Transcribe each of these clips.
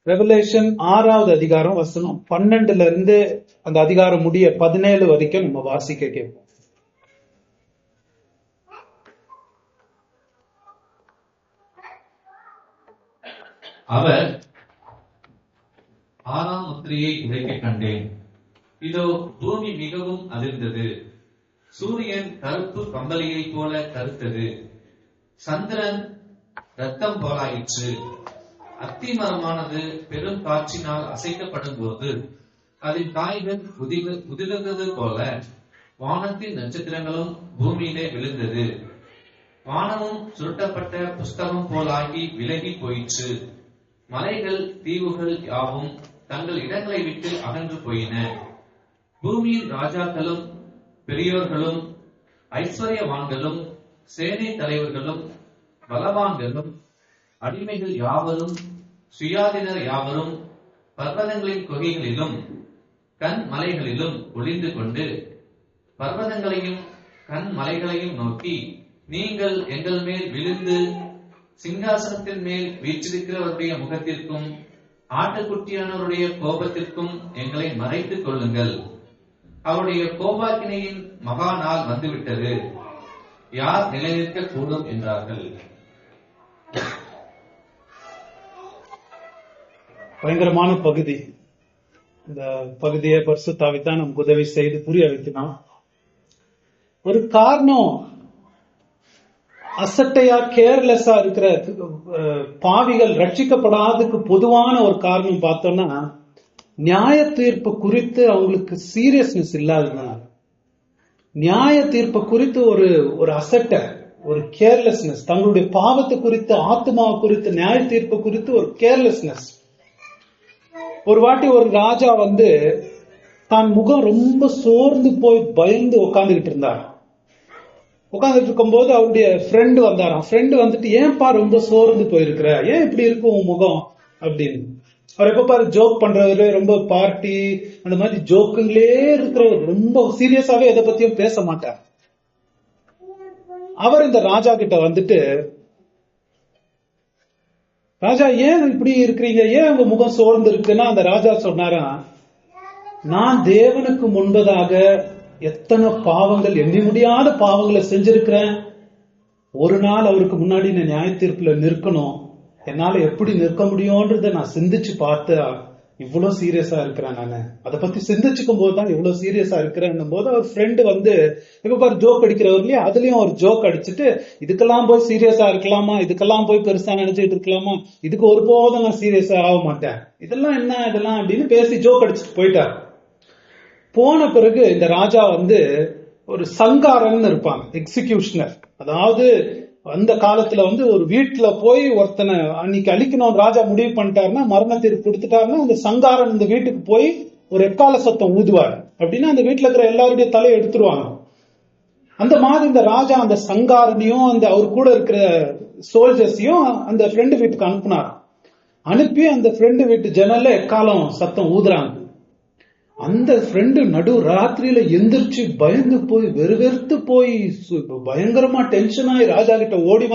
Revelation 6வது அதிகாரம் வசனம் 12 இருந்து அந்த அதிகாரம் முடிய 17 வரைக்கும் நம்ம வாசிக்க கேட்போம். அவர் 6ஆம் முத்திரையை உடைக்க கண்டேன். இதோ பூமி மிகவும் அதிர்ந்தது. சூரியன் கருப்பு கம்பளியை போல கருத்தது. சந்திரன் ரத்தம் போலாயிற்று. அத்திமரமானது பெரும் காற்றினால் அசைக்கப்படும் போது அதன் காய்கள் உதிர்ந்தது போல வானத்தின் நட்சத்திரங்களும் பூமியிலே விழுந்தது. வானமும் சுருட்டப்பட்ட புஸ்தகம் போலாகி விலகி போயிற்று. மலைகள் தீவுகள் யாவும் தங்கள் இடங்களை விட்டு அகன்று போயின. பூமியின் ராஜாக்களும் பெரியோர்களும் ஐஸ்வர்யவான்களும் சேனை தலைவர்களும் பலவான்களும் அடிமைகள் யாவரும் சுயாதீனர் யாவரும் பர்வதங்களின் குகைகளிலும் கண் மலைகளிலும் ஒளிந்து கொண்டு பர்வதங்களையும் கண் மலைகளையும் நோக்கி, நீங்கள் எங்கள் மேல் விழுந்து சிங்காசனத்தின் மேல் வீற்றிருக்கிறவருடைய முகத்திற்கும் ஆட்டுக்குட்டியானவருடைய கோபத்திற்கும் எங்களை மறைத்துக் கொள்ளுங்கள். அவருடைய கோபாக்கினையின் மகா நாள் வந்துவிட்டது. யார் நிலைநிற்க கூடும் என்றார்கள். பயங்கரமான பகுதி. இந்த பகுதியை பரிசுத்த ஆவிதான் நமக்கு உதவி செய்து புரிய வைக்கணும். ஒரு காரணம், அசட்டையா கேர்லெஸ்ஸா இருக்கிற பாவிகள் ரட்சிக்கப்படாததுக்கு பொதுவான ஒரு காரணம் பார்த்தோம்னா, நியாய தீர்ப்பு குறித்து அவங்களுக்கு சீரியஸ்னஸ் இல்லாததுனால. நியாய தீர்ப்பு குறித்து ஒரு அசட்டை, ஒரு கேர்லெஸ்னஸ், தங்களுடைய பாவத்தை குறித்து, ஆத்மாவை குறித்து, நியாய தீர்ப்பு குறித்து ஒரு கேர்லெஸ்னஸ். ஒரு வாட்டி ஒரு ராஜா தான் முகம் ரொம்ப சோர்ந்து போய் பயந்து உட்காந்துக்கிட்டு இருந்தார். உட்காந்துட்டு இருக்கும் போது அவருடைய ஃப்ரெண்டு வந்தாராம். ஃப்ரெண்டு வந்துட்டு, ஏன்பா ரொம்ப சோர்ந்து போயிருக்கிற, ஏன் இப்படி இருக்கும் உன் முகம் அப்படின்னு. அவர் எப்ப பாரு ஜோக் பண்றவரு, ரொம்ப பார்ட்டி அந்த மாதிரி ஜோக்குங்களே இருக்கிறவர், ரொம்ப சீரியஸாவே எதை பத்தியும் பேச மாட்டார். அவர் இந்த ராஜா கிட்ட வந்துட்டு, ராஜா ஏன் இப்படி இருக்கிறீங்க, ஏன் உங்க முகம் சோர்ந்து இருக்குன்னா, அந்த ராஜா சொன்னாரா, நான் தேவனுக்கு முன்பதாக எத்தனை பாவங்கள், எண்ணி முடியாத பாவங்களை செஞ்சிருக்கிறேன். ஒரு நாள் அவருக்கு முன்னாடி நான் நியாய தீர்ப்புல நிற்கணும், என்னால எப்படி நிற்க முடியும்ன்றத நான் சிந்திச்சு பார்த்து இவ்வளவு சீரியஸா இருக்கிறேன். நானு அதை பத்தி சிந்திச்சுக்கும் போதுதான் இவ்வளவு சீரியஸா இருக்கிறேன் போது அவர் ஃப்ரெண்டு இப்ப பாரு ஜோக் அடிக்கிறவர் இல்லையா, அதுலயும் ஒரு ஜோக் அடிச்சுட்டு, இதுக்கெல்லாம் போய் சீரியஸா இருக்கலாமா, இதுக்கெல்லாம் போய் பெருசா நினைச்சிட்டு இருக்கலாமா, இதுக்கு ஒருபோதும் நான் சீரியஸா ஆக மாட்டேன், இதெல்லாம் என்ன இதெல்லாம் அப்படின்னு பேசி ஜோக் அடிச்சுட்டு போயிட்டார். போன பிறகு இந்த ராஜா ஒரு சங்காரன் இருப்பாங்க, எக்ஸிகியூஷனர். அதாவது அந்த காலத்துல ஒரு வீட்டுல போய் ஒருத்தனை அன்னைக்கு அழிக்கணும் ராஜா முடிவு பண்ணிட்டாருன்னா, மரண தீர்ப்பு கொடுத்துட்டாருன்னா, அந்த சங்காரன் இந்த வீட்டுக்கு போய் ஒரு எக்கால சத்தம் ஊதுவார். அப்படின்னா அந்த வீட்டுல இருக்கிற எல்லாருடைய தலையை எடுத்துருவாங்க. அந்த மாதிரி இந்த ராஜா அந்த சங்காரனையும் அந்த அவர் கூட இருக்கிற சோல்ஜர்ஸையும் அந்த ஃப்ரெண்டு வீட்டுக்கு அனுப்புனார். அனுப்பி அந்த ஃப்ரெண்டு வீட்டு ஜன்னல்ல எக்காலம் சத்தம் ஊதுறாங்க. அந்த ஃப்ரெண்டு நடு ராத்திரியில எந்திரிச்சு பயந்து போய் வெறுவெறுத்து போய் பயங்கரமா டென்ஷன் ஆகி ராஜா கிட்ட ஓடி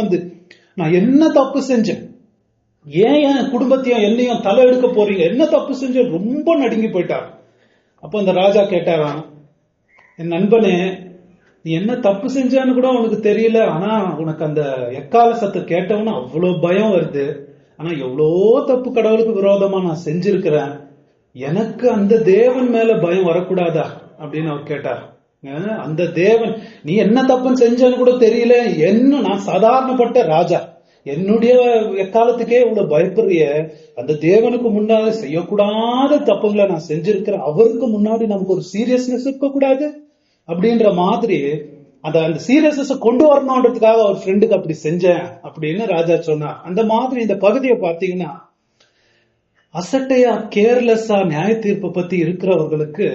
நான் என்ன தப்பு செஞ்சேன், ஏன் என் குடும்பத்தையும் என்னையும் தலை எடுக்க போறீங்க, என்ன தப்பு செஞ்சேன், ரொம்ப நடுங்கி போயிட்டார். அப்ப அந்த ராஜா கேட்டாராம், என் நண்பனே, நீ என்ன தப்பு செஞ்சான்னு கூட உனக்கு தெரியல, ஆனா உனக்கு அந்த எக்கால சத்தம் கேட்டவன அவ்வளவு பயம் வருது. ஆனா எவ்வளோ தப்பு கடவுளுக்கு விரோதமா நான் செஞ்சிருக்கிறேன், எனக்கு அந்த தேவன் மேல பயம் வரக்கூடாதா அப்படின்னு அவர் கேட்டார். அந்த தேவன், நீ என்ன தப்புன்னு செஞ்சன்னு கூட தெரியல, என்ன நான் சாதாரணப்பட்ட ராஜா, என்னுடைய எக்காலத்துக்கே இவ்வளவு பயப்படுறிய, அந்த தேவனுக்கு முன்னாடி செய்யக்கூடாத தப்புகளை நான் செஞ்சிருக்கிறேன், அவருக்கு முன்னாடி நமக்கு ஒரு சீரியஸ்னஸ் இருக்க கூடாது அப்படின்ற மாதிரி அந்த சீரியஸ்னஸ் கொண்டு வரணும்ன்றதுக்காக அவர் ஃப்ரெண்டுக்கு அப்படி செஞ்சேன் அப்படின்னு ராஜா சொன்னார். அந்த மாதிரி இந்த பகுதியை பாத்தீங்கன்னா, அசட்டையா கேர்லெஸ்ஸா நியாய தீர்ப்பு பத்தி இருக்கிறவர்களுக்கு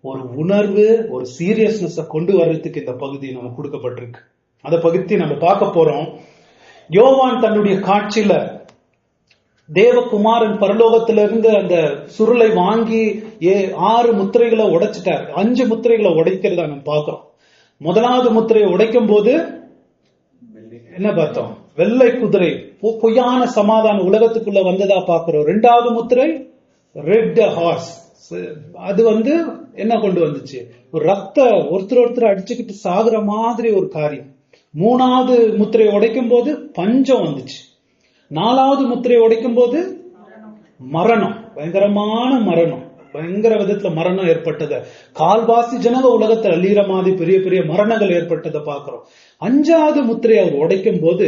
ஒரு உணர்வு, ஒரு சீரியஸ்னஸ் கொண்டு வர்றதுக்கு இந்த பகுதி நமக்கு கொடுக்கப்பட்டிருக்கு. அதை பகுதி நம்ம பார்க்க போறோம். யோவான் தன்னுடைய காட்சியில தேவகுமாரன் பரலோகத்திலிருந்து அந்த சுருளை வாங்கி 6 முத்திரைகளை உடைச்சிட்டார். 5 முத்திரைகளை உடைக்கிறதா நம்ம பார்க்கிறோம். முதலாவது முத்திரையை உடைக்கும் போது என்ன பார்த்தோம்? வெள்ளை குதிரை, பொய்யான சமாதானம் உலகத்துக்குள்ள வந்ததா பாக்குறோம். 2வது முத்திரை ரெட் ஹார்ஸ். அது என்ன கொண்டு வந்துச்சு? ஒரு ஒருத்தர் அடிச்சுக்கிட்டு சாகுற மாதிரி ஒரு காரியம். 3வது முத்திரையை உடைக்கும் போது பஞ்சம் வந்துச்சு. 4வது முத்திரையை உடைக்கும் போது மரணம், பயங்கரமான மரணம், பயங்கர விதத்துல மரணம் ஏற்பட்டது. கால்வாசி ஜனங்க உலகத்தில் அழிகிற மாதிரி பெரிய பெரிய மரணங்கள் ஏற்பட்டதை பாக்குறோம். 5வது முத்திரை அவர் உடைக்கும் போது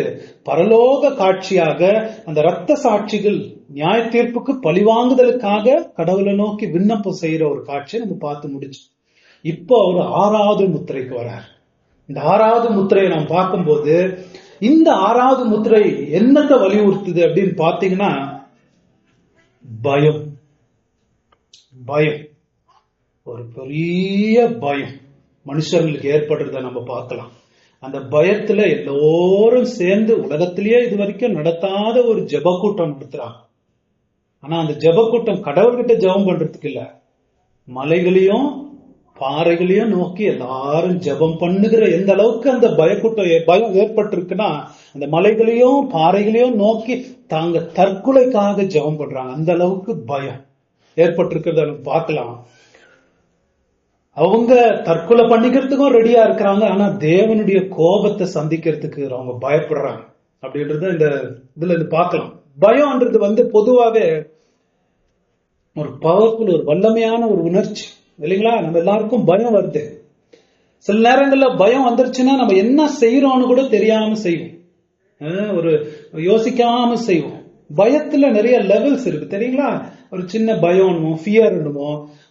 பரலோக காட்சியாக அந்த இரத்த சாட்சிகள் நியாய தீர்ப்புக்கு பழிவாங்குதலுக்காக கடவுளை நோக்கி விண்ணப்பம் செய்யற ஒரு காட்சியை நம்ம பார்த்து முடிச்சு. இப்போ அவர் 6வது முத்திரைக்கு வர்றார். இந்த 6வது முத்திரையை நாம் பார்க்கும்போது இந்த 6வது முத்திரை என்னத்தை வலியுறுத்துது அப்படின்னு பாத்தீங்கன்னா, பயம். பயம், ஒரு பெரிய பயம் மனுஷர்களுக்கு ஏற்படுறத நம்ம பார்க்கலாம். அந்த பயத்துல எல்லோரும் சேர்ந்து உலகத்திலேயே இது வரைக்கும் நடத்தாத ஒரு ஜெப கூட்டம் நடத்துறாங்க. ஆனா அந்த ஜெப கூட்டம் கடவுள்கிட்ட ஜெபம் பண்றதுக்கு இல்ல, மலைகளையும் பாறைகளையும் நோக்கி எல்லாரும் ஜெபம் பண்ணுகிற எந்த அளவுக்கு அந்த பயம் ஏற்பட்டிருக்குன்னா, அந்த மலைகளையும் பாறைகளையும் நோக்கி தாங்க தற்கொலைக்காக ஜெபம் பண்றாங்க. அந்த அளவுக்கு பயம் ஏற்பட்டிருக்கிறத பார்க்கலாம். அவங்க தற்கொலை பண்ணிக்கிறதுக்கும் ரெடியா இருக்கிறாங்க, ஆனா தேவனுடைய கோபத்தை சந்திக்கிறதுக்கு அவங்க பயப்படுறாங்க அப்படின்றத இந்த இதுல பார்க்கலாம். பயம்ன்றது பொதுவாவே ஒரு பவர்ஃபுல், ஒரு வல்லமையான ஒரு உணர்ச்சி இல்லைங்களா? நம்ம எல்லாருக்கும் பயம் வருது. சில நேரங்கள்ல பயம் வந்துருச்சுன்னா நம்ம என்ன செய்யறோம்னு கூட தெரியாம செய்வோம், ஒரு யோசிக்காம செய்வோம். பயத்துல நிறைய லெவல்ஸ் இருக்கு தெரியுங்களா? ஒரு சின்ன பயம், ஃபியர்,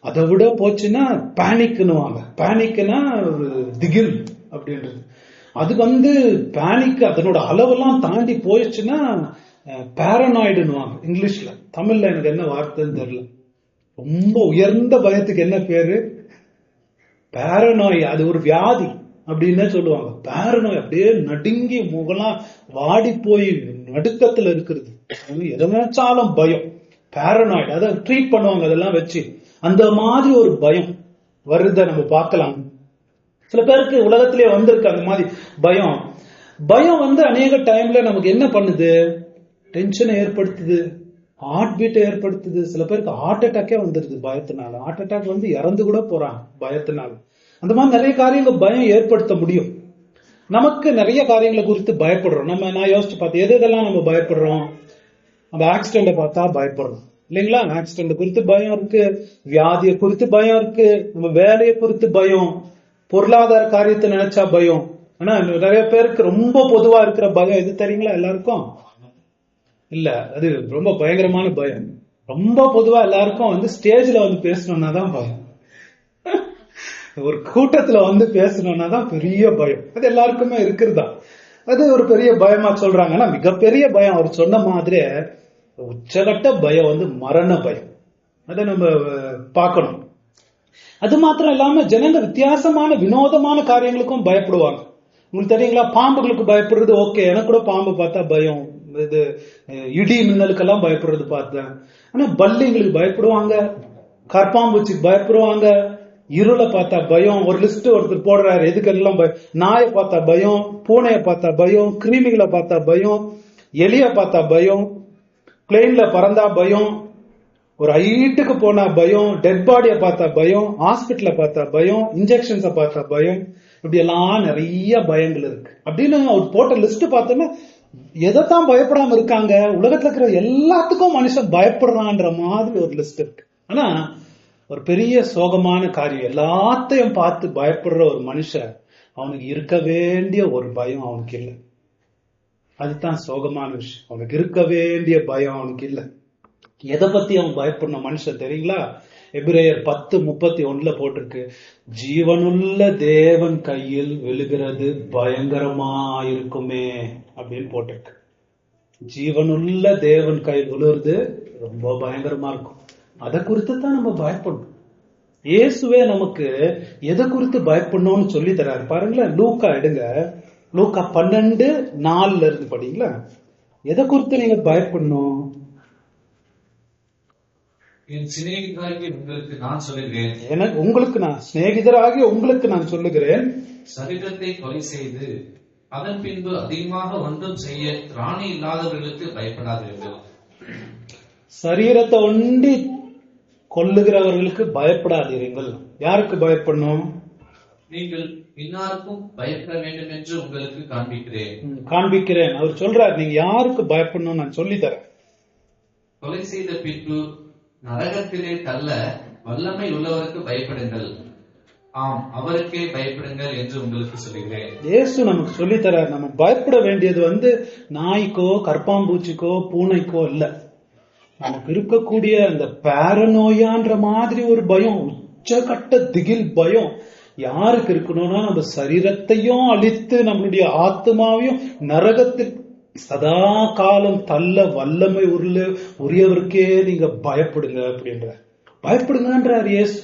அதை விட போச்சுன்னா பேனிக்னுவாங்க. பேனிக்னா ஒரு திகில் அப்படின்றது. அது பேனிக் அதனோட அளவெல்லாம் தாண்டி போயிடுச்சுன்னா பேரனாய்டுன்னுவாங்க இங்கிலீஷ்ல. தமிழ்ல எனக்கு என்ன வார்த்தைன்னு தெரியல. ரொம்ப உயர்ந்த பயத்துக்கு என்ன பேரு? பேரனாய். அது ஒரு வியாதி அப்படின்னு சொல்லுவாங்க. பேரனாய் அப்படியே நடுங்கி முகலாம் வாடி போய் நடுக்கத்துல இருக்கிறது, எதை நினைச்சாலும் பயம். பேரனாய்டு, அதை ட்ரீட் பண்ணுவாங்க அதெல்லாம் வச்சு. அந்த மாதிரி ஒரு பயம் வருத நம்ம பார்க்கலாம். சில பேருக்கு உலகத்திலே வந்திருக்கு அந்த மாதிரி பயம். பயம் அநேக டைம்ல நமக்கு என்ன பண்ணுது? டென்ஷனை ஏற்படுத்துது, ஹார்ட் பீட்டை ஏற்படுத்துது. சில பேருக்கு ஹார்ட் அட்டாக்கே வந்துருது பயத்தினால. ஹார்ட் அட்டாக் இறந்து கூட போறாங்க பயத்தினால. அந்த மாதிரி நிறைய காரியங்கள் பயம் ஏற்படுத்த முடியும். நமக்கு நிறைய காரியங்களை குறித்து பயப்படுறோம். நான் யோசிச்சு பார்த்தேன், எதெல்லாம் நம்ம பயப்படுறோம்? நம்ம ஆக்சிடென்ட பார்த்தா பயப்படுறோம் இல்லைங்களா? ஆக்சிடென்ட் குறித்து பயம் இருக்கு, வியாதியை குறித்து பயம் இருக்கு, நம்ம வேலையை குறித்து பயம், பொருளாதார காரியத்தை நினைச்சா பயம். ஆனா நிறைய பேருக்கு ரொம்ப பொதுவா இருக்கிற பயம் எது தெரியுங்களா? எல்லாருக்கும் இல்ல, அது ரொம்ப பயங்கரமான பயம். ரொம்ப பொதுவா எல்லாருக்கும் ஸ்டேஜ்ல பேசணும்னா தான் பயம். ஒரு கூட்டத்துல பேசணும்னா தான் பெரிய பயம். அது எல்லாருக்குமே இருக்கிறதா? அது ஒரு பெரிய பயமா சொல்றாங்க. ஆனா மிகப்பெரிய பயம் அவர் சொன்ன மாதிரி உச்சகட்ட பயம் மரண பயம். அதை நம்ம பார்க்கணும். அது மாத்திரம் இல்லாம ஜனங்க வித்தியாசமான வினோதமான காரியங்களுக்கும் பயப்படுவாங்க. உங்களுக்கு தெரியுங்களா? பாம்புகளுக்கு பயப்படுறது ஓகே, எனக்கு கூட பாம்பு பார்த்தா பயம். இது இடி மின்னலுக்கெல்லாம் பயப்படுறது பார்த்தேன். ஆனா பல்லிங்களுக்கு பயப்படுவாங்க, கற்பாம்பூச்சிக்கு பயப்படுவாங்க, இருளை பார்த்தா பயம். ஒரு லிஸ்ட் ஒருத்தர் போடுறாரு எதுக்கெல்லாம் பயம். நாயை பார்த்தா பயம், பூனையை பார்த்தா பயம், கிருமிகளை பார்த்தா பயம், எலிய பார்த்தா பயம், பிளேன்ல பறந்தா பயம், ஒரு ஹைட்டுக்கு போனா பயம், டெட் பாடியை பார்த்தா பயம், ஹாஸ்பிட்டல பார்த்தா பயம், இன்ஜெக்ஷன்ஸை பார்த்தா பயம். இப்படி எல்லாம் நிறைய பயங்கள் இருக்கு. அப்படின்னு அவர் போட்ட லிஸ்ட் பார்த்தோன்னா எதைத்தான் பயப்படாம இருக்காங்க? உலகத்துல இருக்கிற எல்லாத்துக்கும் மனுஷன் பயப்படுறான்ற மாதிரி ஒரு லிஸ்ட் இருக்கு. ஆனா ஒரு பெரிய சோகமான காரியம், எல்லாத்தையும் பார்த்து பயப்படுற ஒரு மனுஷன், அவனுக்கு இருக்க வேண்டிய ஒரு பயம் அவனுக்கு இல்லை. அதுதான் சோகமான விஷயம். அவனுக்கு இருக்க வேண்டிய பயம் அவனுக்கு இல்லை. எதை பத்தி அவன் பயப்படணும் மனுஷன் தெரியுங்களா? எபிரேயர் 10:31 போட்டிருக்கு, ஜீவனுள்ள தேவன் கையில் விழுகிறது பயங்கரமா இருக்குமே அப்படின்னு போட்டிருக்கு. ஜீவனுள்ள தேவன் கையில் விழுறது ரொம்ப பயங்கரமா இருக்கும். அதை குறித்து தான் நம்ம பயப்படணும். இயேசுவே நமக்கு எதை குறித்து பயப்படணும்னு சொல்லி தராரு பாருங்களேன். லூக்கா எடுங்க, லூக்கா 12:4 இருந்து படிங்களா. எதை குறித்து நீங்க பயப்படணும்? என் சிநேகிதராகிய உங்களுக்கு நான் சொல்லுகிறேன், உங்களுக்கு நான் சிநேகிதராகிய உங்களுக்கு நான் சொல்லுகிறேன், சரீரத்தை கொலை செய்து அதன் பின்பு அதிகமாக ஒன்றும் செய்ய திராணி இல்லாதவர்களுக்கு பயப்படாதீர்கள். சரீரத்தை ஒண்டி கொல்லுகிறவர்களுக்கு பயப்படாதீர்கள். யாருக்கு பயப்படணும்? நீங்கள் இன்னாருக்கும் பயப்பட வேண்டும் என்று உங்களுக்கு காண்பிக்கிறேன். அவர் சொல்றார், நீங்க யாருக்கு பயப்படணும் நான் சொல்லி தரேன். கொலை செய்த பின்பு நரகத்திலே தள்ள வல்லமை உள்ளவருக்கு பயப்படுங்கள், ஆம் அவருக்கே பயப்படுங்கள் என்று உங்களுக்கு சொல்லுகிறேன். இயேசு நமக்கு சொல்லி தரார். நம்ம பயப்பட வேண்டியது நாய்க்கோ கற்பாம்பூச்சிக்கோ பூனைக்கோ இல்ல. நமக்கு இருக்கக்கூடிய அந்த பாரநோயான்ற மாதிரி ஒரு பயம், உச்சகட்ட திகில் பயம் யாருக்கு இருக்கணும்னா, நம்ம சரீரத்தையும் அழித்து நம்மளுடைய ஆத்மாவையும் நரகத்தில் சதா காலம் தள்ள வல்லமை உரியவருக்கே நீங்க பயப்படுங்க அப்படின்ற. பயப்படுங்கன்றார் இயேசு.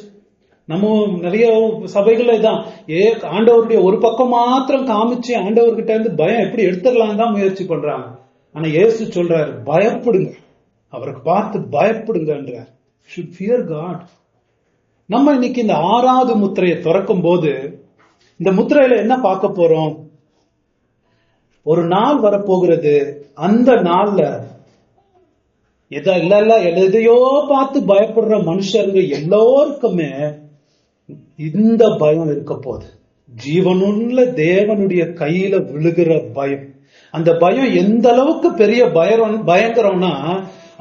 நம்ம நிறைய சபைகள் தான் ஆண்டவருடைய ஒரு பக்கம் மாத்திரம் காமிச்சு ஆண்டவர்கிட்ட இருந்து பயம் எப்படி எடுத்துடலாம் தான் முயற்சி பண்றாங்க. ஆனா இயேசு சொல்றாரு, பயப்படுங்க, அவருக்கு பார்த்து பயப்படுங்கன்றார். should fear God. நம்ம இன்னைக்கு இந்த 6வது முத்திரையை திறக்கும் போது இந்த முத்திரையில என்ன பார்க்க போறோம்? ஒரு நாள் வரப்போகிறது. அந்த நாள்ல எதையோ பார்த்து பயப்படுற மனுஷங்க எல்லோருக்குமே இந்த பயம் இருக்க போகுது. ஜீவனுள்ள தேவனுடைய கையில விழுகிற பயம். அந்த பயம் எந்த அளவுக்கு பெரிய பயங்கரம்னா,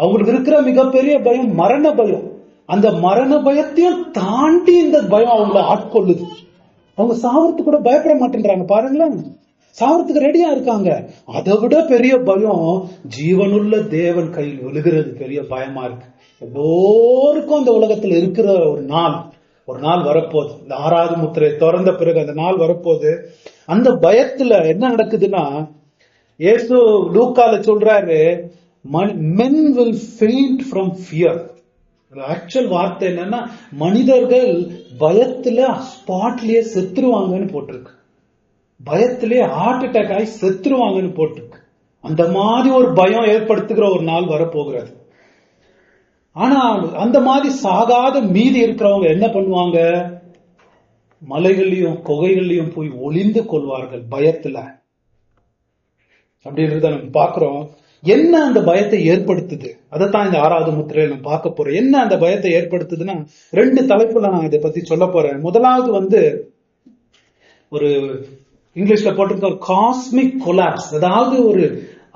அவங்களுக்கு இருக்கிற மிகப்பெரிய பயம் மரண பயம். அந்த மரண பயத்தையும் தாண்டி இந்த பயம் அவங்கள ஆட்கொள்ளுது. அவங்க சாவறதுக்கு கூட பயப்பட மாட்டேன்றாங்க. பாருங்களேன், சாவறதுக்கு ரெடியா இருக்காங்க. அதை விட பெரிய பயம் ஜீவனுள்ள தேவன் கையில் விழுகிறது பெரிய பயமா இருக்கு. எல்லோருக்கும் அந்த உலகத்துல இருக்கிற ஒரு நாள் வரப்போகுது. இந்த 6வது முத்திரை திறந்த பிறகு அந்த நாள் வரப்போகுது. அந்த பயத்துல என்ன நடக்குதுன்னா, இயேசு லூக்கால சொல்றாரு, men will faint from fear. Actual வார்த்தை என்னன்னா, மனிதர்கள் பயத்துல ஸ்பாட்லயே செத்துருவாங்கன்னு போட்டிருக்கு. பயத்திலே ஹார்ட் அட்டாக் ஆகி செத்துருவாங்கன்னு போட்டிருக்கு. அந்த மாதிரி ஒரு பயம் ஏற்படுத்துகிற ஒரு நாள் வரப்போகிறது. ஆனா அந்த மாதிரி சாகாத மீதி இருக்கிறவங்க என்ன பண்ணுவாங்க? மலைகள்லயும் குகைகள்லயும் போய் ஒளிந்து கொள்வார்கள் பயத்துல. அப்படின்றத நம்ம பாக்குறோம். என்ன அந்த பயத்தை ஏற்படுத்துது? அதைத்தான் இந்த 6வது முத்திரையில நம்ம பார்க்க போறோம். என்ன அந்த பயத்தை ஏற்படுத்துதுன்னா, 2 தலைப்புல நான் இதை பத்தி சொல்ல போறேன். முதலாவது ஒரு இங்கிலீஷ்ல போட்டிருக்க காஸ்மிக் கொலாப்ஸ், அதாவது ஒரு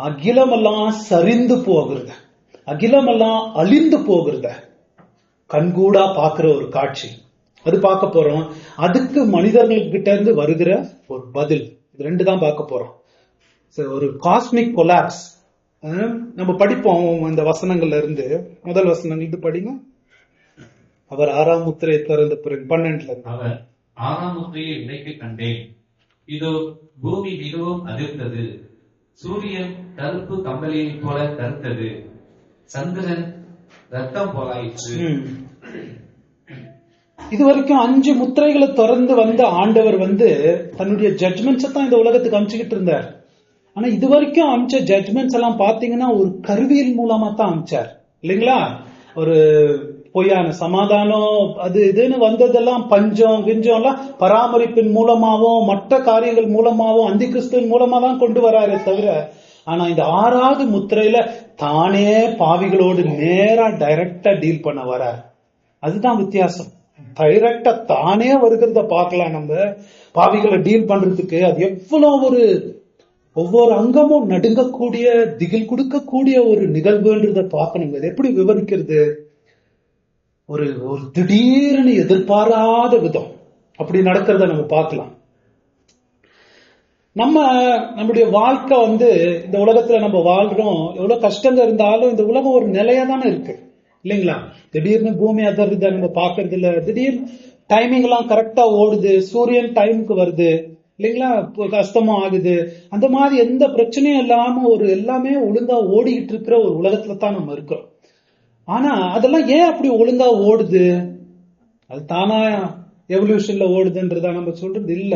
அகிலமெல்லாம் சரிந்து போகிறது, அகிலமெல்லாம் அழிந்து போகிறத கண்கூடா பாக்குற ஒரு காட்சி, அது பார்க்க போறோம். அதுக்கு மனிதர்கள்கிட்ட இருந்து வருகிற ஒரு பதில், இது 2 தான் பார்க்க போறோம். ஒரு காஸ்மிக் கொலாப்ஸ் நம்ம படிப்போம் இந்த வசனங்கள்ல இருந்து. முதல் வசனங்கள் இது படிங்க. அவர் 6ஆம் முத்திரையை திறந்த பிறகு 12 அவர் 6ஆம் முத்திரையை உடைக்க கண்டேன், இதோ பூமி மிகவும் அதிர்ந்தது, சூரியன் கருப்பு கம்பளியை போல கருத்தது, சந்திரன் ரத்தம் போலாயிற்று. இது வரைக்கும் 5 முத்திரைகளை திறந்து வந்த ஆண்டவர் தன்னுடைய ஜட்ஜ்மெண்ட்ஸ் தான் இந்த உலகத்துக்கு அனுப்பிச்சுக்கிட்டு இருந்தார். ஆனா இது வரைக்கும் அமிச்ச ஜட்ஜ்மெண்ட்ஸ் எல்லாம் பாத்தீங்கன்னா ஒரு கருவியல் மூலமா தான் அமிச்சார் இல்லைங்களா? ஒரு பொய்யான சமாதானம் அது இதுன்னு வந்ததெல்லாம் பஞ்சம் கிஞ்சம் எல்லாம் பராமரிப்பின் மூலமாவும் மற்ற காரியங்கள் மூலமாவும் அந்தி கிறிஸ்துவின் மூலமா தான் கொண்டு வராரே தவிர, ஆனா இந்த 6வது முத்திரையில தானே பாவிகளோடு நேரா டைரக்டா டீல் பண்ண வரார். அதுதான் வித்தியாசம். டைரக்டா தானே வருகிறத பார்க்கலாம். நம்ம பாவிகளை டீல் பண்றதுக்கு அது எவ்வளவு ஒவ்வொரு அங்கமும் நடுங்கக்கூடிய திகில் கொடுக்கக்கூடிய ஒரு நிகழ்வுன்றத பார்க்கணும். இது எப்படி விவரிக்கிறது? ஒரு திடீர்னு எதிர்பாராத விதம் அப்படி நடக்கிறத நம்ம பார்க்கலாம். நம்முடைய வாழ்க்கை இந்த உலகத்துல நம்ம வாழ்றோம். எவ்வளவு கஷ்டங்கள் இருந்தாலும் இந்த உலகம் ஒரு நிலையா தானே இருக்கு இல்லைங்களா? திடீர்னு பூமி அதிர்றத நம்ம பாக்குறது இல்ல. திடீர்னு டைமிங் எல்லாம் கரெக்டா ஓடுது, சூரியன் டைமுக்கு வருது இல்லைங்களா, கஷ்டமா ஆகுது. அந்த மாதிரி எந்த பிரச்சனையும் இல்லாம எல்லாமே ஒழுங்கா ஓடிக்கிட்டு இருக்கிற ஒரு உலகத்துல தான் நம்ம இருக்கிறோம். ஆனா அதெல்லாம் ஏன் அப்படி ஒழுங்கா ஓடுது? அது தானா எவல்யூஷன்ல ஓடுதுன்றதா நம்ம சொல்றது இல்ல.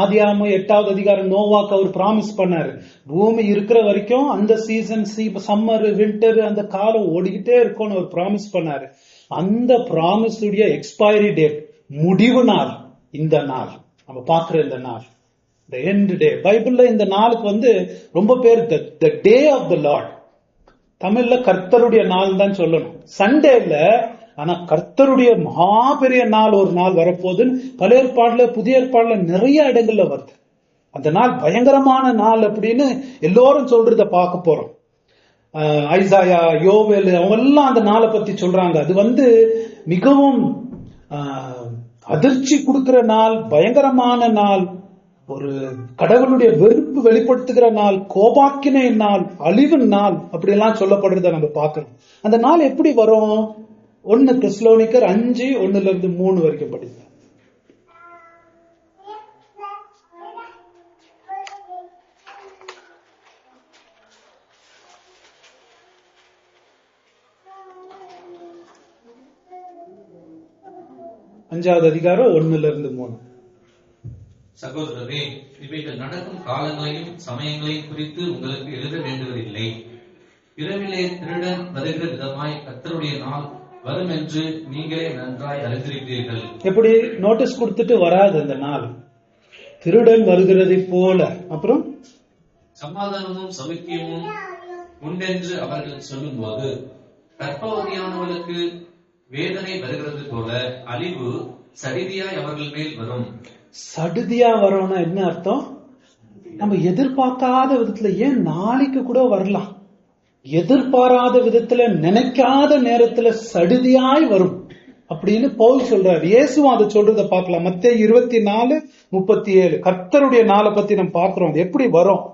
ஆதியாகமம் 8வது அதிகாரம் நோவாக்கு அவர் பிராமிஸ் பண்ணாரு, பூமி இருக்கிற வரைக்கும் அந்த சீசன் சம்மர் வின்டர் அந்த காலம் ஓடிக்கிட்டே இருக்கும்னு அவர் பிராமிஸ் பண்ணாரு. அந்த பிராமிஸ் உடைய எக்ஸ்பைரி டேட், முடிவு நாள் இந்த நாள் நம்ம பாக்குற இந்த நாள். the end day. பைபிள்ல இந்த நாளுக்கு ரொம்ப பேர் the day of the Lord, தமிழ்ல கர்த்தருடைய நாள் தான் சொல்லணும், சண்டே இல்ல. ஆனா கர்த்தருடைய மகா பெரிய நாள் ஒரு நாள் வரப்போகுதுன்னு பழைய ஏற்பாடுல புதிய ஏற்பாடுல நிறைய இடங்கள்ல வருது. அந்த நாள் பயங்கரமான நாள் அப்படின்னு எல்லோரும் சொல்றத பார்க்க போறோம். ஐசாயா, யோவேல் அவங்க எல்லாம் அந்த நாளை பத்தி சொல்றாங்க. அது மிகவும் அதிர்ச்சி கொடுக்கிற நாள், பயங்கரமான நாள், ஒரு கடவுளுடைய வெறுப்பு வெளிப்படுத்துகிற நாள், கோபாக்கினை நாள், அழிவு நாள், அப்படி எல்லாம் சொல்லப்படுறத நம்ம பார்க்கணும். அந்த நாள் எப்படி வரும்? 1 தெசலோனிக்கர் 5:1-3 வரைக்கும் படிங்க. அஞ்சாவது அதிகாரம் 1-3. சகோதரரே, இவைகள் நடக்கும் காலங்களையும் சமயங்களையும் குறித்து உங்களுக்கு எழுத வேண்டுவதில்லை. இரவிலே திருடன் வருகிற விதமாய் கர்த்தருடைய நாள் வரும் என்று நீங்களே நன்றாய் அறிந்திருக்கிறீர்கள். எப்படி நோட்டீஸ் கொடுத்துட்டு வராது அந்த நாள், திருடன் வருகிறதை போல. அப்புறம் சமாதானமும் சௌக்கியமும் உண்டென்று அவர்கள் சொல்லும் போது கர்ப்பவதியானவர்களுக்கு வேதனை வருகிறது போல அழிவு சடிதியாய் அவர்கள் மேல் வரும். சடுதியா வரோம்னா என்ன அர்த்தம்? நம்ம எதிர்பார்க்காத விதத்துல, ஏன் நாளைக்கு கூட வரலாம், எதிர்பாராத விதத்துல, நினைக்காத நேரத்துல சடுதியாய் வரும் அப்படின்னு பவுல் சொல்றாரு. இயேசுவும் அதை சொல்றத பார்க்கலாம். மத்தேயு 24:37 கர்த்தருடைய நாளை பத்தி நம்ம பார்க்கிறோம். அது எப்படி வரும்?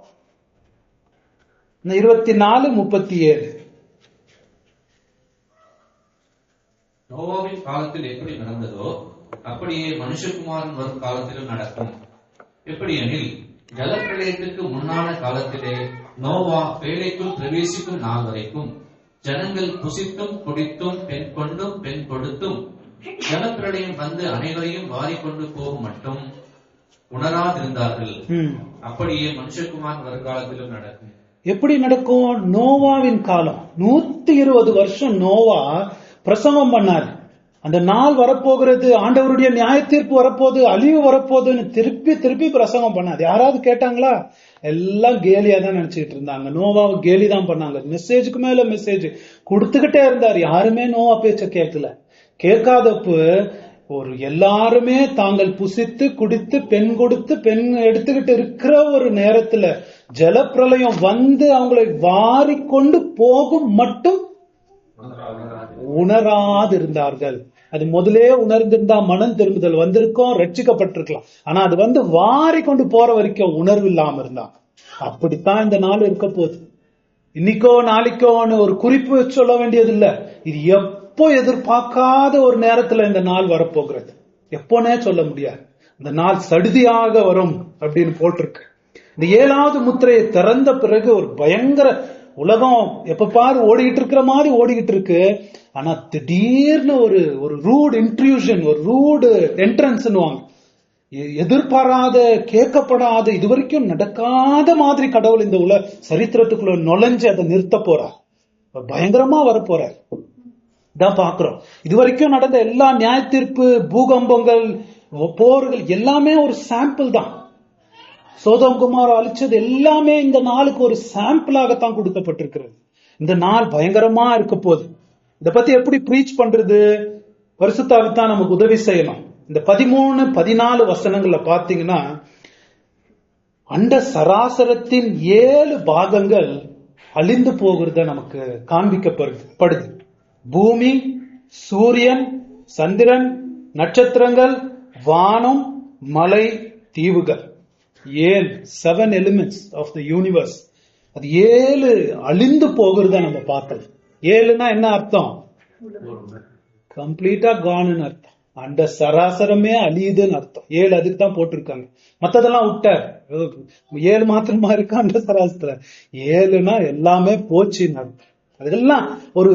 24:37 நோவாவின் காலத்தில் எப்படி நடந்ததோ அப்படியே மனுஷகுமாரன் வரும் காலத்திலும் நடக்கும். எப்படியெனில் ஜலப்பிரளயத்திற்கு முன்னான காலத்திலே நோவா பேழைக்குள் பிரவேசிக்கும் நாள் வரைக்கும் ஜனங்கள் புசித்தும் குடித்தும் பெண் கொண்டும் பெண் கொடுத்தும் ஜலப்பிரளயம் அனைவரையும் வாரிக்கொண்டு போகும் மட்டும் உணராதிருந்தார்கள். அப்படியே மனுஷகுமாரன் வருங்காலத்திலும் நடக்கும். எப்படி நடக்கும்? நோவாவின் காலம் 120 வருஷம் நோவா பிரசங்கம் பண்ணாரு. அந்த நாள் வரப்போகிறது, ஆண்டவருடைய நியாய தீர்ப்பு வரப்போகுது, அழிவு வரப்போகுதுன்னு திருப்பி திருப்பி பிரசங்கம் பண்ணாது. யாராவது கேட்டாங்களா? எல்லாம் கேலியா தான் நினைச்சுக்கிட்டு இருந்தாங்க. நோவாவை கேலி தான் பண்ணாங்க. மெசேஜுக்கு மேல மெசேஜ் கொடுத்துக்கிட்டே இருந்தார். யாருமே நோவா பேச்ச கேட்கல. கேட்காதப்ப எல்லாருமே தாங்கள் புசித்து குடித்து பெண் கொடுத்து பெண் எடுத்துக்கிட்டு இருக்கிற ஒரு நேரத்துல ஜலப்பிரளயம் அவங்களை வாரி கொண்டு போகும் மட்டும் உணராதிருந்தார்கள். அது முதலே உணர்ந்திருந்தா மனம் திரும்புதல் வந்திருக்கும், ரட்சிக்கப்பட்டிருக்கலாம். ஆனா அது வாரி கொண்டு போற வரைக்கும் உணர்வு இல்லாம இருந்தாங்க. அப்படித்தான் இந்த நாள் இருக்க போகுது. இன்னைக்கோ நாளைக்கோன்னு ஒரு குறிப்பு சொல்ல வேண்டியது இல்ல. இது எப்போ எதிர்பார்க்காத ஒரு நேரத்துல இந்த நாள் வரப்போகிறது. எப்போனே சொல்ல முடியாது. இந்த நாள் சடுதியாக வரும் அப்படின்னு போட்டிருக்கு. இந்த 7வது முத்திரையை திறந்த பிறகு ஒரு பயங்கர உலகம் எப்ப பாரு ஓடிக்கிட்டு இருக்கிற மாதிரி ஓடிக்கிட்டு இருக்கு. ஆனா திடீர்னு ஒரு ரூட் இன்ட்ரூஷன், ஒரு ரூட் என்ட்ரன்ஸ், எதிர்பாராத, கேட்கப்படாத, இதுவரைக்கும் நடக்காத மாதிரி கடவுள் இந்த சரித்திரத்துக்குள்ள நுழைஞ்சு அதை நிறுத்த போறார். பயங்கரமா வரப்போறார். தான் பாக்குறோம். இதுவரைக்கும் நடந்த எல்லா நியாய தீர்ப்பு, பூகம்பங்கள், போர்கள் எல்லாமே ஒரு சாம்பிள் தான். சோதோம் குமார அழிச்சது எல்லாமே இந்த நாளுக்கு ஒரு சாம்பிளாகத்தான் கொடுக்கப்பட்டிருக்கிறது. இந்த நாள் பயங்கரமா இருக்க போகுது. இத பத்தி எப்படி பிரீச் பண்றது? பரிசுத்த ஆவிதான் நமக்கு உதவி செய்யணும். இந்த 13-14 வசனங்கள்ல பாத்தீங்கன்னா, அண்ட சராசரத்தின் 7 பாகங்கள் அழிந்து போகிறத நமக்கு காண்பிக்கப்படுது. பூமி, சூரியன், சந்திரன், நட்சத்திரங்கள், வானம், மலை, தீவுகள், 7 elements of the universe. அது 7 அழிந்து போகிறத நம்ம பார்த்தது. 7னா என்ன அர்த்தம்? கம்ப்ளீட்டா கான்னு அர்த்தம். அந்த சராசரமே அழியுதுன்னு அர்த்தம். 7 அதுக்கு தான் போட்டிருக்காங்க. மத்ததெல்லாம் விட்டார். 7 மாத்திரமா இருக்கா அந்த சராசரத்துல? 7னா எல்லாமே போச்சுன்னு அர்த்தம். அதெல்லாம் ஒரு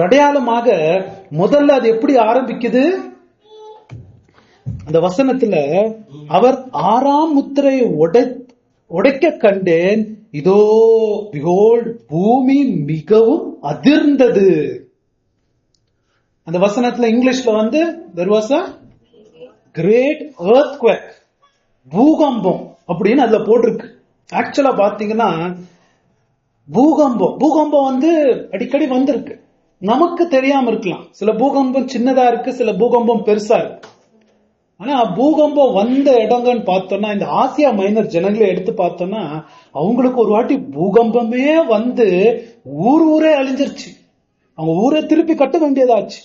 அடையாளமாக முதல்ல அது எப்படி ஆரம்பிக்குது? அந்த வசனத்துல அவர் 6ஆம் முத்திரையை உடைக்க கண்டேன், இதோ behold பூமி மிகவும் அதிர்ந்தது. அந்த வசனத்துல இங்கிலீஷ்ல there was a great earthquake. பூகம்பம் அப்படின்னு அதுல போட்டிருக்கு. ஆக்சுவலா பாத்தீங்கன்னா பூகம்பம் அடிக்கடி வந்திருக்கு. நமக்கு தெரியாம இருக்கலாம். சில பூகம்பம் சின்னதா இருக்கு, சில பூகம்பம் பெருசா இருக்கு. ஆனா பூகம்பம் வந்த இடங்கன்னு பார்த்தோம்னா, இந்த ஆசியா மைனர் ஜனங்களை எடுத்து பார்த்தோம்னா, அவங்களுக்கு ஒரு வாட்டி பூகம்பமே வந்து ஊரே அழிஞ்சிருச்சு. அவங்க ஊரை திருப்பி கட்ட வேண்டியதாச்சு.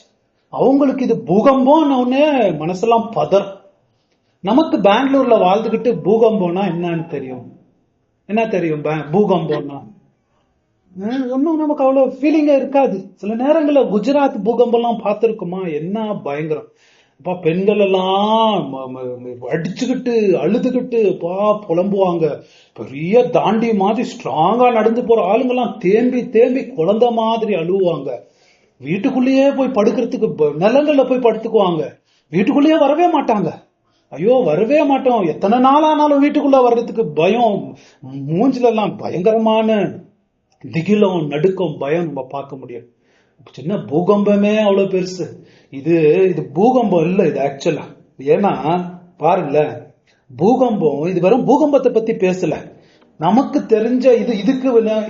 அவங்களுக்கு இது பூகம்பம்னு மனசெல்லாம் பதறும். நமக்கு பெங்களூர்ல வாழ்ந்துகிட்டு பூகம்பம்னா என்னன்னு தெரியும்? என்ன தெரியும் பூகம்பம்னா? ஒன்னும் நமக்கு அவ்வளவு ஃபீலிங்கா இருக்காது. சில நேரங்கள்ல குஜராத் பூகம்பம் எல்லாம் பார்த்திருக்குமா? என்ன பயங்கரம்! பெண்கள் எல்லாம் அடிச்சுக்கிட்டு அழுதுகிட்டு புலம்புவாங்க. பெரிய தாண்டி மாதிரி ஸ்ட்ராங்கா நடந்து போற ஆளுங்கெல்லாம் தேம்பி தேம்பி குழந்தை மாதிரி அழுவாங்க. வீட்டுக்குள்ளேயே போய் படுக்கிறதுக்கு நிலங்கள்ல போய் படுத்துக்குவாங்க. வீட்டுக்குள்ளேயே வரவே மாட்டாங்க. ஐயோ வரவே மாட்டோம். எத்தனை நாள் ஆனாலும் வீட்டுக்குள்ள வர்றதுக்கு பயம். மூஞ்சில எல்லாம் பயங்கரமான திகிலம், நடுக்கம், பயம் நம்ம பார்க்க முடியும். சின்ன பூகம்பமே அவ்வளவு பெருசு. இது பூகம்பம் இல்ல, இது ஆக்சுவலா. ஏன்னா பாருங்களேன், பூகம்பம் இது வெறும் பூகம்பத்தை பத்தி பேசல. நமக்கு தெரிஞ்ச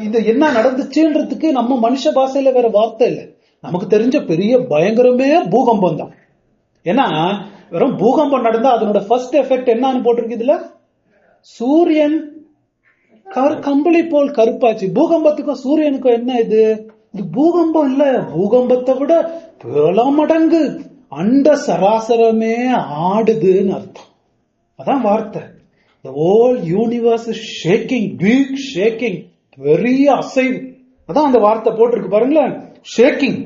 இது என்ன நடந்துச்சுன்றதுக்கு நம்ம மனுஷ பாஷையில வேற வார்த்தை இல்லை. நமக்கு தெரிஞ்ச பெரிய பயங்கரமே பூகம்பம் தான். ஏன்னா வெறும் பூகம்பம் நடந்தா அதனோட ஃபர்ஸ்ட் எஃபெக்ட் என்னன்னு போட்டிருக்கு இதுல, சூரியன் கம்பளி போல் கருப்பாச்சு. பூகம்பத்துக்கும் சூரியனுக்கும் என்ன இது பூகம்பம் இல்ல, பூகம்பத்தை விட பல மடங்கு அண்ட சராசரமே ஆடுதுன்னு அர்த்தம். அதான் வார்த்தை. The whole universe is shaking, big shaking, பெரிய அசைவு. அதான் அந்த வார்த்தை போட்டிருக்கு பாருங்களேன், ஷேக்கிங்.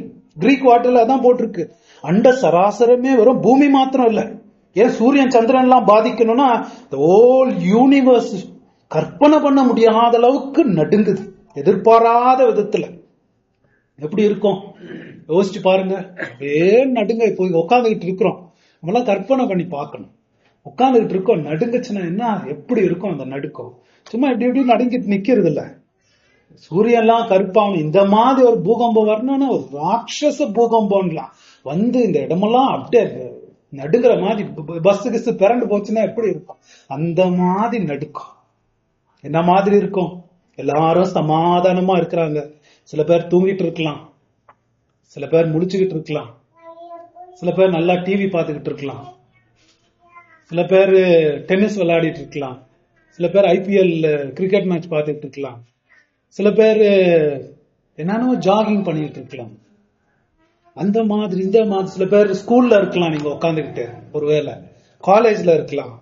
கிரீக் வார்த்தையில அதான் போட்டிருக்கு. அண்ட சராசரமே வெறும் பூமி மாத்திரம் இல்ல. ஏன் சூரியன் சந்திரன் எல்லாம் பாதிக்கணும்னா the whole universe கற்பனை பண்ண முடியாத அளவுக்கு நடுங்குது, எதிர்பாராத விதத்துல. எப்படி இருக்கும் யோசிச்சு பாருங்க. அப்படியே நடுங்க. போய் உட்காந்துக்கிட்டு இருக்கிறோம், நம்மளாம் கற்பனை பண்ணி பார்க்கணும். உட்காந்துக்கிட்டு இருக்கோம், நடுங்குச்சுன்னா என்ன எப்படி இருக்கும் அந்த நடுக்கம்? சும்மா எப்படி எப்படி நடுங்கிட்டு நிக்கிறது இல்ல. சூரியன்லாம் கருப்பாகணும். இந்த மாதிரி ஒரு பூகம்பம் வரணும்னா ஒரு ராட்சச பூகம்பம்லாம் வந்து இந்த இடமெல்லாம் அப்படியே நடுங்கிற மாதிரி, பஸ் கிஸ் பிறண்டு போச்சுன்னா எப்படி இருக்கும் அந்த மாதிரி நடுக்கம். என்ன மாதிரி இருக்கும்? எல்லாரும் சமாதானமா இருக்கிறாங்க. சில பேர் தூங்கிட்டு இருக்கலாம், சில பேர் முடிச்சுக்கிட்டு இருக்கலாம், சில பேர் நல்லா டிவி பார்த்துக்கிட்டு இருக்கலாம், சில பேர் டென்னிஸ் விளையாடிட்டு இருக்கலாம், சில பேர் ஐபிஎல் கிரிக்கெட் மேட்ச் பார்த்துக்கிட்டு இருக்கலாம், சில பேர் என்னன்னு ஜாகிங் பண்ணிட்டு இருக்கலாம். அந்த மாதிரி இந்த மாதிரி சில பேர் ஸ்கூல்ல இருக்கலாம், நீங்க உட்காந்துக்கிட்டு ஒருவேளை காலேஜ்ல இருக்கலாம்,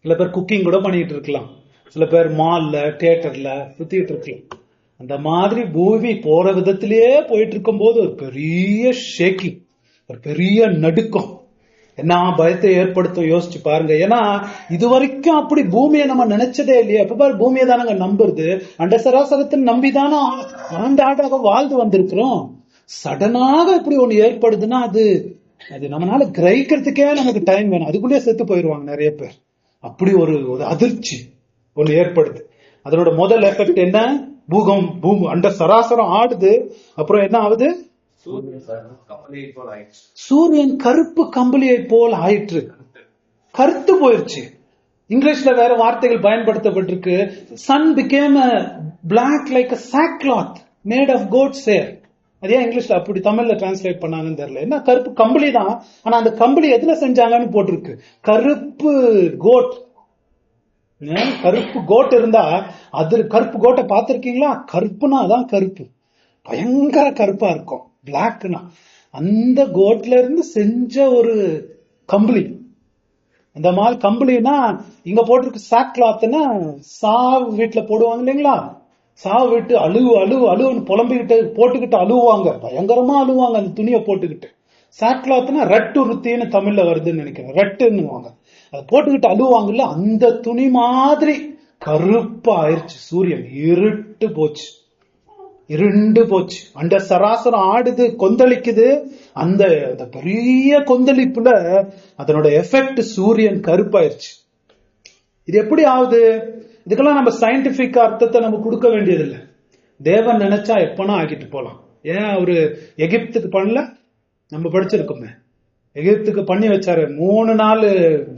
சில பேர் குக்கிங் கூட பண்ணிட்டு இருக்கலாம், சில பேர் மால்ல தியேட்டர்ல சுத்திட்டு இருக்கலாம். அந்த மாதிரி பூமி போற விதத்திலேயே போயிட்டு இருக்கும் போது ஒரு பெரிய ஷேக்கிங், ஒரு பெரிய நடுக்கம் என்ன பயத்தை ஏற்படுத்தும் யோசிச்சு பாருங்க. ஏன்னா இது வரைக்கும் அப்படி பூமியை நம்ம நினைச்சதே இல்லையா. எப்ப பாரு பூமியை தானங்க நம்புறது, அண்ட சராசரத்தை நம்பிதானே ஆண்டாக வாழ்ந்து வந்திருக்கிறோம். சடனாக இப்படி ஒண்ணு ஏற்படுதுன்னா அது நம்மளால கிரகிக்கிறதுக்கே நமக்கு டைம் வேணும். அதுக்குள்ளேயே செத்து போயிருவாங்க நிறைய பேர். அப்படி ஒரு அதிர்ச்சி ஒண்ணு ஏற்படுது. அதனோட முதல் எஃபெக்ட் என்ன? அண்ட சராசரம் ஆடுது. அப்புறம் என்ன ஆகுது? சூரியன் கருப்பு கம்பளியை போல் ஆயிற்று, கருத்து போயிருச்சு. இங்கிலீஷ்ல வேற வார்த்தைகள் பயன்படுத்தப்பட்டிருக்கு. Sun became a black like a sackcloth made of goat's hair. அதே இங்கிலீஷ்ல அப்படி தமிழ்ல டிரான்ஸ்லேட் பண்ணாங்கன்னு தெரியல. என்ன கருப்பு கம்பளி தான், ஆனா அந்த கம்பளி எதுல செஞ்சாங்கன்னு போட்டிருக்கு, கருப்பு கோட். கருப்பு கோட் இருந்தா அது கருப்பு கோட்டை பார்த்திருக்கீங்களா? கருப்புனா அதான் கருப்பு, பயங்கர கருப்பா இருக்கும். பிளாக்னா அந்த கோட்ல இருந்து செஞ்ச ஒரு கம்பளி. அந்த மாதிரி கம்பளினா இங்க போட்டிருக்கு சாக் கிளாத்னா சாவு வீட்டுல போடுவாங்க இல்லைங்களா? சாவு வீட்டு அழுவுன்னு புலம்பிக்கிட்டு போட்டுக்கிட்டு அழுவாங்க, பயங்கரமா அழுவாங்க அந்த துணியை போட்டுக்கிட்டு. சாக் கிளாத்னா ரெட்டு ருத்தின்னு தமிழ்ல வருதுன்னு நினைக்கிறேன், ரெட்டுன்னுவாங்க. அதை போட்டுக்கிட்டு அழுவாங்கல்ல, அந்த துணி மாதிரி கருப்பா ஆயிடுச்சு. சூரியன் இருண்டு போச்சு. அந்த சராசரம் ஆடுது, கொந்தளிக்குது. அந்த பெரிய கொந்தளிப்புல அதனோட எஃபெக்ட் சூரியன் கருப்பாயிருச்சு. இது எப்படி ஆகுது? இதுக்கெல்லாம் நம்ம சயின்டிபிக் அர்த்தத்தை நம்ம கொடுக்க வேண்டியதில்லை. தேவன் நினைச்சா எப்பனா ஆகிட்டு போலாம். ஏன் அவரு எகிப்துக்கு பண்ணல? நம்ம படிச்சிருக்கோமே, எகிப்துக்கு பண்ணி வச்சாரு. 3 நாள்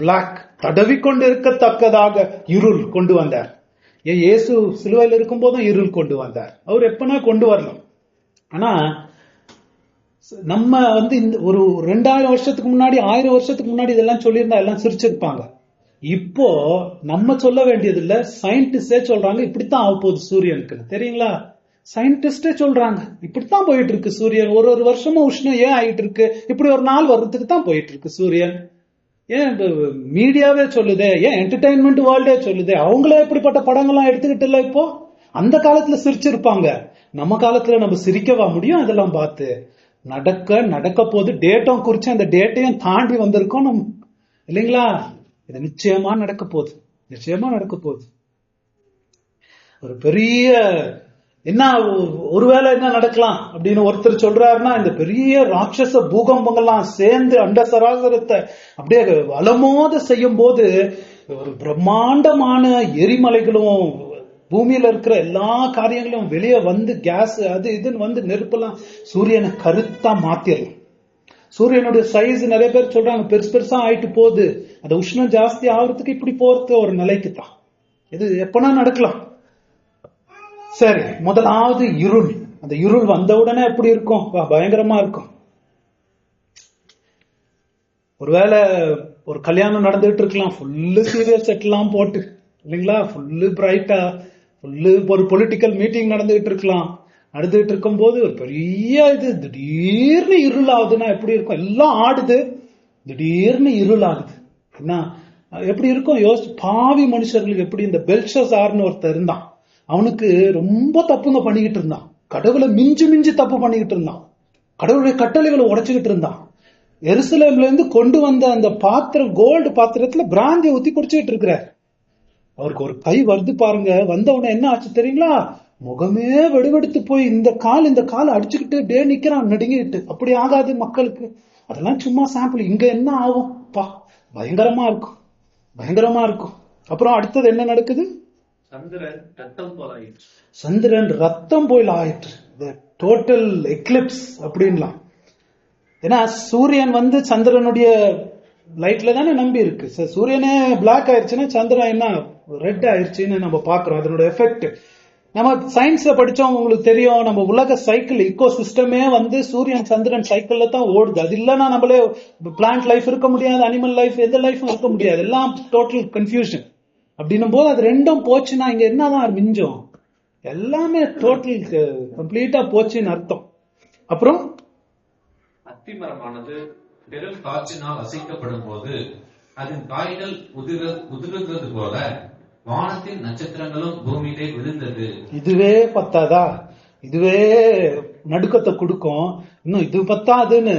பிளாக் தடவிக்கொண்டு இருக்கத்தக்கதாக இருள் கொண்டு வந்தார். இயேசு சிலுவையில் இருக்கும் போதும் இருள் கொண்டு வந்தார். அவர் எப்பனா கொண்டு வரலாம். ஆனா நம்ம இந்த ஒரு 2000 வருஷத்துக்கு முன்னாடி 1000 வருஷத்துக்கு முன்னாடி இதெல்லாம் சொல்லியிருந்தா எல்லாம் சிரிச்சிருப்பாங்க. இப்போ நம்ம சொல்ல வேண்டியது இல்ல, சயின்டிஸ்டே சொல்றாங்க இப்படித்தான் ஆக போகுது சூரியனுக்கு. தெரியுங்களா? சயின்டிஸ்டே சொல்றாங்க இப்படித்தான் போயிட்டு இருக்கு சூரியன். ஒரு வருஷமும் உஷ்ணம் ஏன் ஆகிட்டு இருக்கு? இப்படி ஒரு நாள் வர்றதுக்கு தான் போயிட்டு இருக்கு சூரியன். ஏன் மீடியாவே சொல்லுதே, ஏன் என்டர்டைன்மெண்ட் வேர்ல்டே சொல்லுதே. அவங்களே இப்படிப்பட்ட படங்கள்லாம் எடுத்துக்கிட்டு இல்ல. இப்போ அந்த காலத்துல சிரிச்சிருப்பாங்க, நம்ம காலத்துல நம்ம சிரிக்கவா முடியும்? அதெல்லாம் பார்த்து நடக்க போது டேட்டும் குறிச்சு அந்த டேட்டையும் தாண்டி வந்திருக்கோம் நம்ம, இல்லைங்களா? இது நிச்சயமா நடக்க போகுது, நிச்சயமா நடக்க போகுது. ஒரு பெரிய என்ன ஒருவேளை என்ன நடக்கலாம் அப்படின்னு ஒருத்தர் சொல்றாருன்னா, இந்த பெரிய ராட்சச பூகம்பங்கள்லாம் சேர்ந்து அண்ட சராசரத்தை அப்படியே அலமோத செய்யும் போது ஒரு பிரம்மாண்டமான எரிமலைகளும் பூமியில இருக்கிற எல்லா காரியங்களும் வெளியே வந்து கேஸ் அது இதுன்னு வந்து நெருப்பெல்லாம் சூரியனை கருத்தா மாத்திரலாம். சூரியனுடைய சைஸ் நிறைய பேர் சொல்றாங்க பெருசு பெருசா ஆயிட்டு போகுது. அந்த உஷ்ணம் ஜாஸ்தி ஆகுறதுக்கு இப்படி போறது ஒரு நிலைக்கு தான். இது எப்பனா நடக்கலாம். சரி, முதலாவது இருள். அந்த இருள் வந்த உடனே எப்படி இருக்கும்? பயங்கரமா இருக்கும். ஒருவேளை ஒரு கல்யாணம் நடந்துட்டு இருக்கலாம், ஃபுல்லு சீரியல் செட் எல்லாம் போட்டு, இல்லைங்களா? ஃபுல்லு பிரைட்டா, ஃபுல்லு ஒரு பொலிட்டிக்கல் மீட்டிங் நடந்துகிட்டு இருக்கலாம். நடந்துகிட்டு இருக்கும் போது ஒரு பெரிய இது திடீர்னு இருள் ஆகுதுன்னா எப்படி இருக்கும்? எல்லாம் ஆடுது, திடீர்னு இருள் ஆகுது. என்ன எப்படி இருக்கும் யோசிச்சு. பாவி மனுஷர்களுக்கு எப்படி, இந்த பெல்ஷாசார்னு ஒருத்தர் இருந்தான், அவனுக்கு ரொம்ப தப்புங்க பண்ணிக்கிட்டு இருந்தான். கடவுளை மிஞ்சி மிஞ்சி தப்பு பண்ணிக்கிட்டு இருந்தான். கடவுளுடைய கட்டளைகளை உடைச்சுக்கிட்டு இருந்தான். எருசலேம்ல இருந்து கொண்டு வந்த அந்த பாத்திரம், கோல்டு பாத்திரத்துல பிராந்தியை ஊத்தி குடிச்சுக்கிட்டு இருக்கிறார். அவருக்கு ஒரு கை வருது பாருங்க. வந்த உடனே என்ன ஆச்சு தெரியுங்களா? முகமே வெடுவெடுத்து போய் இந்த கால் அடிச்சுக்கிட்டு டே நிக்கிறான் நடுங்கிட்டு. அப்படி ஆகாது மக்களுக்கு. அதெல்லாம் சும்மா சாம்பிள். இங்க என்ன ஆகும்? பயங்கரமா இருக்கும், பயங்கரமா இருக்கும். அப்புறம் அடுத்தது என்ன நடக்குது? சந்திரன் ரத்தம் போல் ஆயிற்று. டோட்டல் எக்லிப்ஸ் அப்படின்லாம். ஏன்னா சூரியன் வந்து சந்திரனுடைய லைட்ல தானே நம்பி இருக்கு. சூரியனே பிளாக் ஆயிடுச்சுன்னா சந்திரன் என்ன ரெட் ஆயிடுச்சுன்னு நம்ம பாக்குறோம். அதனோட எஃபெக்ட் நம்ம சயின்ஸ்ல படிச்சோம், உங்களுக்கு தெரியும். நம்ம உலக சைக்கிள் இக்கோ சிஸ்டமே வந்து சூரியன் சந்திரன் சைக்கிள்ல தான் ஓடுது. அது இல்லைன்னா நம்மளே பிளான்ட் லைஃப் இருக்க முடியாது, அனிமல் லைஃப், எந்த லைஃபும் இருக்க முடியாது. எல்லாம் டோட்டல் கன்ஃபியூஷன். அப்படின்னும் போது அது ரெண்டும் போச்சுன்னா இங்க என்னதான் மிஞ்சம்? எல்லாமே டோட்டல் கம்ப்ளீட்டா போச்சுன்னு அர்த்தம். அப்புறம் அத்திமரமானது பெரும் காற்றினால் அசைக்கப்படும் போது அதன் காய்கள் உதிர்கிறது போல வானத்தின் நட்சத்திரங்களும் பூமியிலே விழுந்தது. இதுவே பத்தாதா? இதுவே நடுக்கத்தை கொடுக்கும். இன்னும் இது பத்தாதுன்னு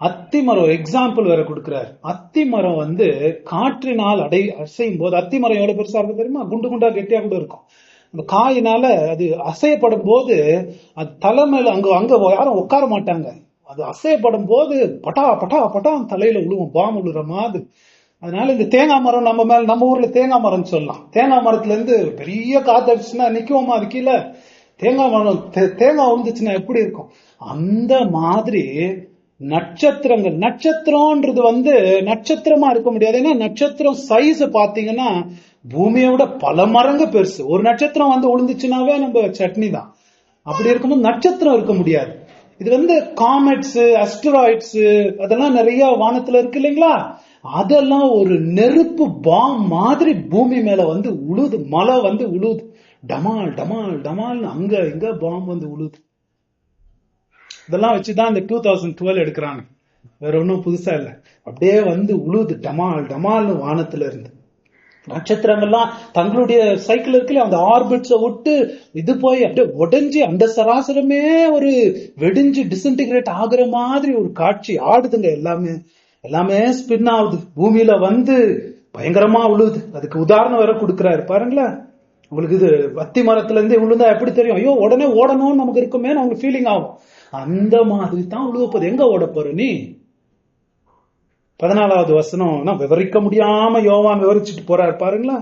அத்திமரம் எக்ஸாம்பிள் வேற கொடுக்கிறார். அத்திமரம் வந்து காற்றினால் அசையும் போது, அத்திமரம் எவ்வளவு பெருசா இருக்கும் தெரியுமா? குண்டு குண்டா கெட்டியா கூட இருக்கும். அந்த காயினால அது அசையப்படும் போது அது தலைமையில அங்க யாரும் உட்கார மாட்டாங்க. அது அசையப்படும் போது பட்டா பட்டா பட்டா தலையில விழுவும், பாம்பு விழுற மாதிரி. அதனால இந்த தேங்காய் மரம் நம்ம ஊர்ல தேங்காய் மரம் சொல்லலாம். தேங்காய் மரத்துல இருந்து பெரிய காத்து அடிச்சுன்னா நிக்குவோமா? அது கீழே தேங்காய் மரம் தேங்காய் விழுந்துச்சுன்னா எப்படி இருக்கும்? அந்த மாதிரி நட்சத்திரங்கள். நட்சத்திரம்ன்றது வந்து நட்சத்திரமா இருக்க முடியாது. ஏன்னா நட்சத்திரம் சைஸ் பாத்தீங்கன்னா பூமியை விட பல மடங்கு பெருசு. ஒரு நட்சத்திரம் வந்து விழுந்துச்சுனாவே நம்ம சட்னி தான். அப்படி இருக்கும்போது நட்சத்திரம் இருக்க முடியாது. இது வந்து காமெட்ஸ், அஸ்டராய்ட்ஸ் அதெல்லாம் நிறைய வானத்துல இருக்கு இல்லைங்களா? அதெல்லாம் ஒரு நெருப்பு பாம் மாதிரி பூமி மேல வந்து உழுது. மழை வந்து உழுது, டமால் டமால் டமால், அங்க இங்க பாம் வந்து உழுது. இதெல்லாம் வச்சுதான் இந்த 2012 எடுக்கிறாங்க. வேற ஒன்றும் புதுசா இல்லை. அப்படியே வந்து உழுது டமால் டமால்னு வானத்துல இருந்து. நட்சத்திரங்கள்லாம் தங்களுடைய சைக்கிள் இருக்குல்ல, அந்த ஆர்பிட்ஸை விட்டு இது போய் அப்படியே உடஞ்சி அந்த சராசரமே ஒரு வெடிஞ்சு டிஸ்இன்டிகிரேட் ஆகுற மாதிரி ஒரு காட்சி ஆடுதுங்க. எல்லாமே ஸ்பின் ஆகுது, பூமியில வந்து பயங்கரமா உழுது. அதுக்கு உதாரணம் வேற கொடுக்கிறாரு பாருங்களேன். உங்களுக்கு இது அத்தி மரத்துல இருந்து விழுந்தா எப்படி தெரியும்? ஐயோ உடனே ஓடணும்னு நமக்கு இருக்குமே, நமக்கு ஃபீலிங் ஆகும். அந்த மாதிரி தான் உழுவப்போது. எங்க ஓட போற நீ? 14வது வசனம் விவரிக்க முடியாம யோவான் விவரிச்சுட்டு போறாரு பாருங்களா.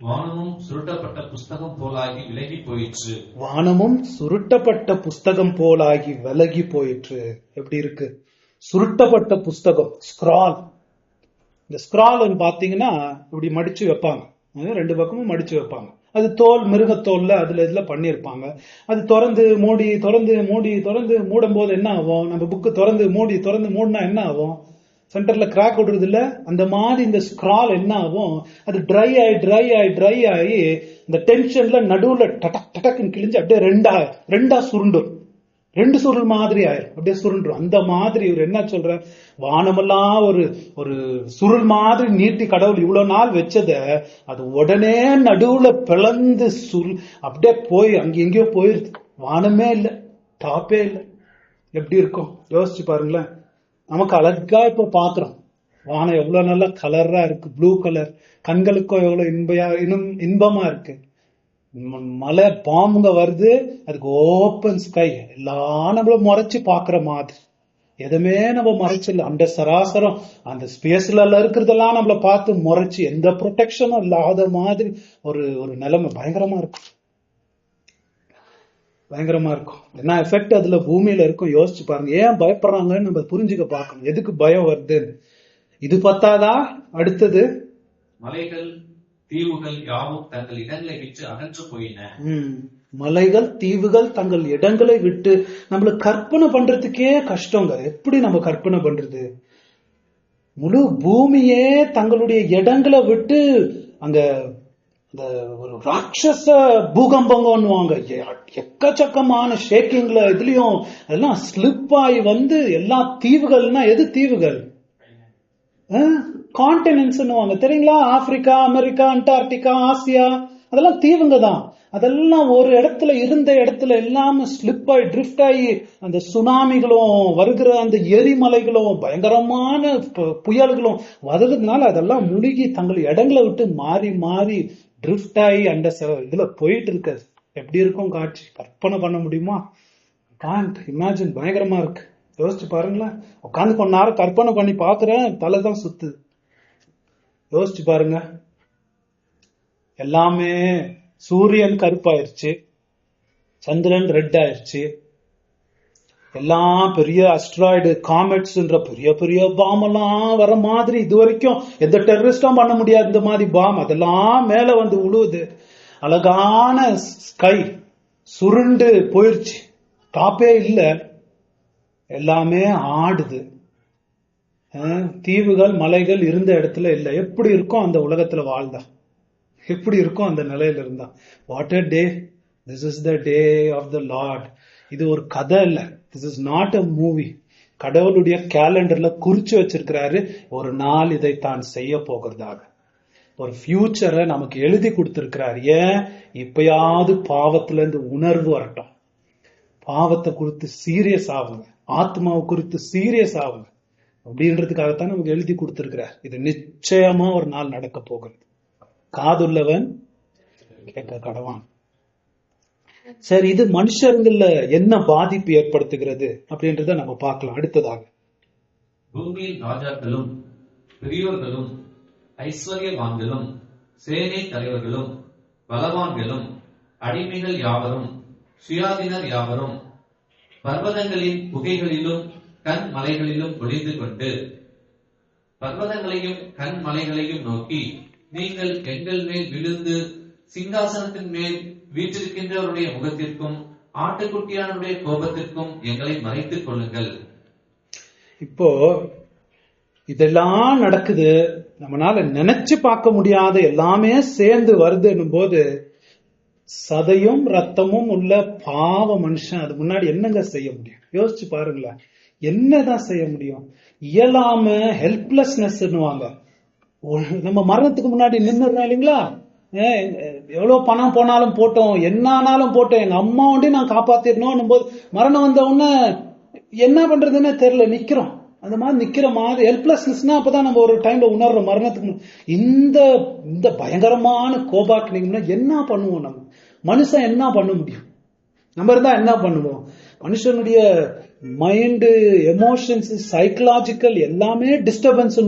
வானமும் சுருட்டப்பட்ட புஸ்தகம் போலாகி விலகி போயிற்று. வானமும் சுருட்டப்பட்ட புஸ்தகம் போலாகி விலகி போயிற்று. எப்படி இருக்கு? சுருட்டப்பட்ட புஸ்தகம், ஸ்க்ரால். இந்த ஸ்கிரால்னு பாத்தீங்கன்னா இப்படி மடிச்சு வைப்பாங்க, ரெண்டு பக்கமும் மடிச்சு வைப்பாங்க. அது தோல், மிருகத்தோல்ல அதுல இதுல பண்ணிருப்பாங்க. அது திறந்து மூடி திறந்து மூடி திறந்து மூடும் போது என்ன ஆகும்? நம்ம புக்கு திறந்து மூடினா என்ன ஆகும்? சென்டர்ல கிராக் விடுறது இல்ல, அந்த மாதிரி இந்த ஸ்கிரால் என்ன ஆகும்? அது ட்ரை ஆகி இந்த டென்ஷன்ல நடுவுல டடக் டடக்குன்னு கிழிஞ்சு அப்படியே ரெண்டா சுருண்டும். ரெண்டு சுருள் மாதிரி ஆயிரும், அப்படியே சுருண்டும். அந்த மாதிரி இவர் என்ன சொல்ற, வானமெல்லாம் ஒரு ஒரு சுருள் மாதிரி நீட்டி கடவுள் இவ்வளவு நாள் வச்சத அது உடனே நடுவுல பிளந்து அப்படியே போய் அங்க எங்கேயோ போயிருது. வானமே இல்லை, டாப்பே இல்லை. எப்படி இருக்கும் யோசிச்சு பாருங்களேன். நமக்கு அழகா இப்ப பாக்குறோம், வானம் எவ்வளவு நல்ல கலரா இருக்கு, ப்ளூ கலர், கண்களுக்கும் எவ்வளவு இன்பமா இருக்கு. மலை பாம்புங்க வருது, அதுக்கு ஓப்பன் ஸ்கை, எல்லாம் நம்மள முறைச்சு பாக்குற மாதிரி. எதுவுமே நம்ம மறைச்சிடல, அந்த சராசரம் அந்த ஸ்பேஸ்ல இருக்கிறதெல்லாம் நம்மள பார்த்து முறைச்சு எந்த ப்ரொடெக்ஷனும் இல்லாத மாதிரி ஒரு ஒரு நிலைமை பயங்கரமா இருக்கும். என்ன எஃபெக்ட் அதுல பூமியில இருக்கும் யோசிச்சு பாருங்க. ஏன் பயப்படுறாங்கன்னு நம்ம புரிஞ்சுக்க பார்க்கணும், எதுக்கு பயம் வருது. இது பத்தாதா அடுத்தது, மலைகள் தீவுகள் யாவும் தங்கள் இடங்களை விட்டு அகன்று போயின. மலைகள் தீவுகள் தங்கள் இடங்களை விட்டு, நம்மளுக்கு கற்பனை பண்றதுக்கே கஷ்டங்க. எப்படி நம்ம கற்பனை பண்றது? முழு பூமியே தங்களுடைய இடங்களை விட்டு அங்க ஒரு ராட்சச பூகம்பங்கன்னுவாங்க, எக்கச்சக்கமான ஷேக்கிங்ல இதுலயும் அதெல்லாம் ஸ்லிப் ஆகி வந்து எல்லா தீவுகள்னா எது தீவுகள்? கான்டினென்ட்ஸ் தெரியுங்களா? ஆப்பிரிக்கா, அமெரிக்கா, அண்டார்டிகா, ஆசியா, அதெல்லாம் தீவுங்க தான். அதெல்லாம் ஒரு இடத்துல இருந்த இடத்துல எல்லாமே ஸ்லிப் ஆகி ட்ரிஃப்ட் ஆகி அந்த சுனாமிகளும் வருகிற அந்த எரிமலைகளும் பயங்கரமான புயல்களும் வருதுனால அதெல்லாம் முழுகி தங்கள் இடங்களை விட்டு மாறி மாறி ட்ரிஃப்ட் ஆகி அந்த இதுல போயிட்டு இருக்காது. எப்படி இருக்கும் காட்சி, கற்பனை பண்ண முடியுமா? Can't imagine. பயங்கரமா இருக்கு. யோசிச்சு பாருங்களேன். உட்காந்து கொஞ்ச நேரம் கற்பனை பண்ணி பாக்குறேன், தலைதான் சுத்துது. யோசிச்சு பாருங்க. எல்லாமே சூரியன் கருப்பாயிருச்சு, சந்திரன் ரெட் ஆயிருச்சு, எல்லாம் பெரிய அஸ்ட்ராய்டு காமெட்ஸ்ன்ற பெரிய பெரிய பாம் எல்லாம் வர மாதிரி இது வரைக்கும் எந்த டெரரிஸ்டும் பண்ண முடியாது இந்த மாதிரி பாம். அதெல்லாம் மேல வந்து விழுவுது. அழகான ஸ்கை சுருண்டு போயிருச்சு, டாப்பே இல்ல, எல்லாமே ஆடுது. தீவுகள் மலைகள் இருந்த இடத்துல இல்ல. எப்படி இருக்கும் அந்த உலகத்துல வாழ்ந்தா? எப்படி இருக்கும் அந்த நிலையில இருந்தா? What a day, this is the day of the lord. இது ஒரு கதை இல்ல, this is not a movie. கடவுளுடைய கேலண்டர்ல குறிச்சு வச்சிருக்கிறாரு, ஒரு நாள் இதை தான் செய்ய போகிறதாக. ஒரு ஃபியூச்சரை நமக்கு எழுதி கொடுத்திருக்கிறார். ஏன்? இப்பயாவது பாவத்துல இருந்து உணர்வு வரட்டும், பாவத்தை குறித்து சீரியஸ் ஆகுங்க, ஆத்மாவை குறித்து சீரியஸ் ஆகுங்க அப்படின்றதுக்காகத்தான் நமக்கு எழுதி கொடுத்திருக்கிறார். இது நிச்சயமா ஒரு நாள் நடக்க போகிறது. காதுள்ளவன் கேட்க கடவான். சரி, இது மனுஷங்கள்ல என்ன பாதிப்பு ஏற்படுத்துகிறது அப்படின்றத நம்ம பார்க்கலாம் அடுத்ததாக. பூமியில் ராஜாக்களும் பெரியோர்களும் ஐஸ்வர்யவான்களும் சேனை தலைவர்களும் பலவான்களும் அடிமைகள் யாவரும் சுயாதீனர் யாவரும் பர்வதங்களின் புகைகளிலும் கண் மலைகளிலும் ஒளிந்து கொண்டு பர்வதங்களையும் கண் மலைகளையும் நோக்கி, நீங்கள் எங்கள் மேல் விழுந்து சிங்காசனத்தின் மேல் வீற்றிருக்கின்றவருடைய முகத்திற்கும் ஆட்டுக்குட்டியானுடைய கோபத்திற்கும் எங்களை மறைத்துக் கொள்ளுங்கள். இப்போ இதெல்லாம் நடக்குது, நம்மளால நினைச்சு பார்க்க முடியாத எல்லாமே சேர்ந்து வருது என்னும் போது, சதையும் ரத்தமும் உள்ள பாவ மனுஷன் அது முன்னாடி என்னங்க செய்ய முடியும்? யோசிச்சு பாருங்களேன், என்னதான் செய்ய முடியும்? இயலாம ஹெல்ப்லெஸ்னஸ். நம்ம மரணத்துக்கு முன்னாடி நின்னுறோம் இல்லைங்களா? எவ்வளவு பணம் போனாலும் போட்டோம், என்ன ஆனாலும் போட்டோம், எங்க அம்மா ஒண்டி நான் காப்பாத்திடணும் போது மரணம் வந்த உடனே என்ன பண்றதுன்னு தெரியல, நிக்கிறோம். அந்த மாதிரி நிக்கிற மாதிரி ஹெல்ப்லெஸ்னஸ்னா அப்பதான் நம்ம ஒரு டைம்ல உணர்றோம் மரணத்துக்கு. இந்த பயங்கரமான கோபாக்கினீங்கன்னா என்ன பண்ணுவோம்? நம்ம மனுஷன் என்ன பண்ண முடியும்? நம்ம இருந்தா என்ன பண்ணுவோம்? மனுஷனுடைய மைண்டு, எமோஷன்ஸ், சைக்கலாஜிக்கல் எல்லாமே டிஸ்டர்பன்ஸ்.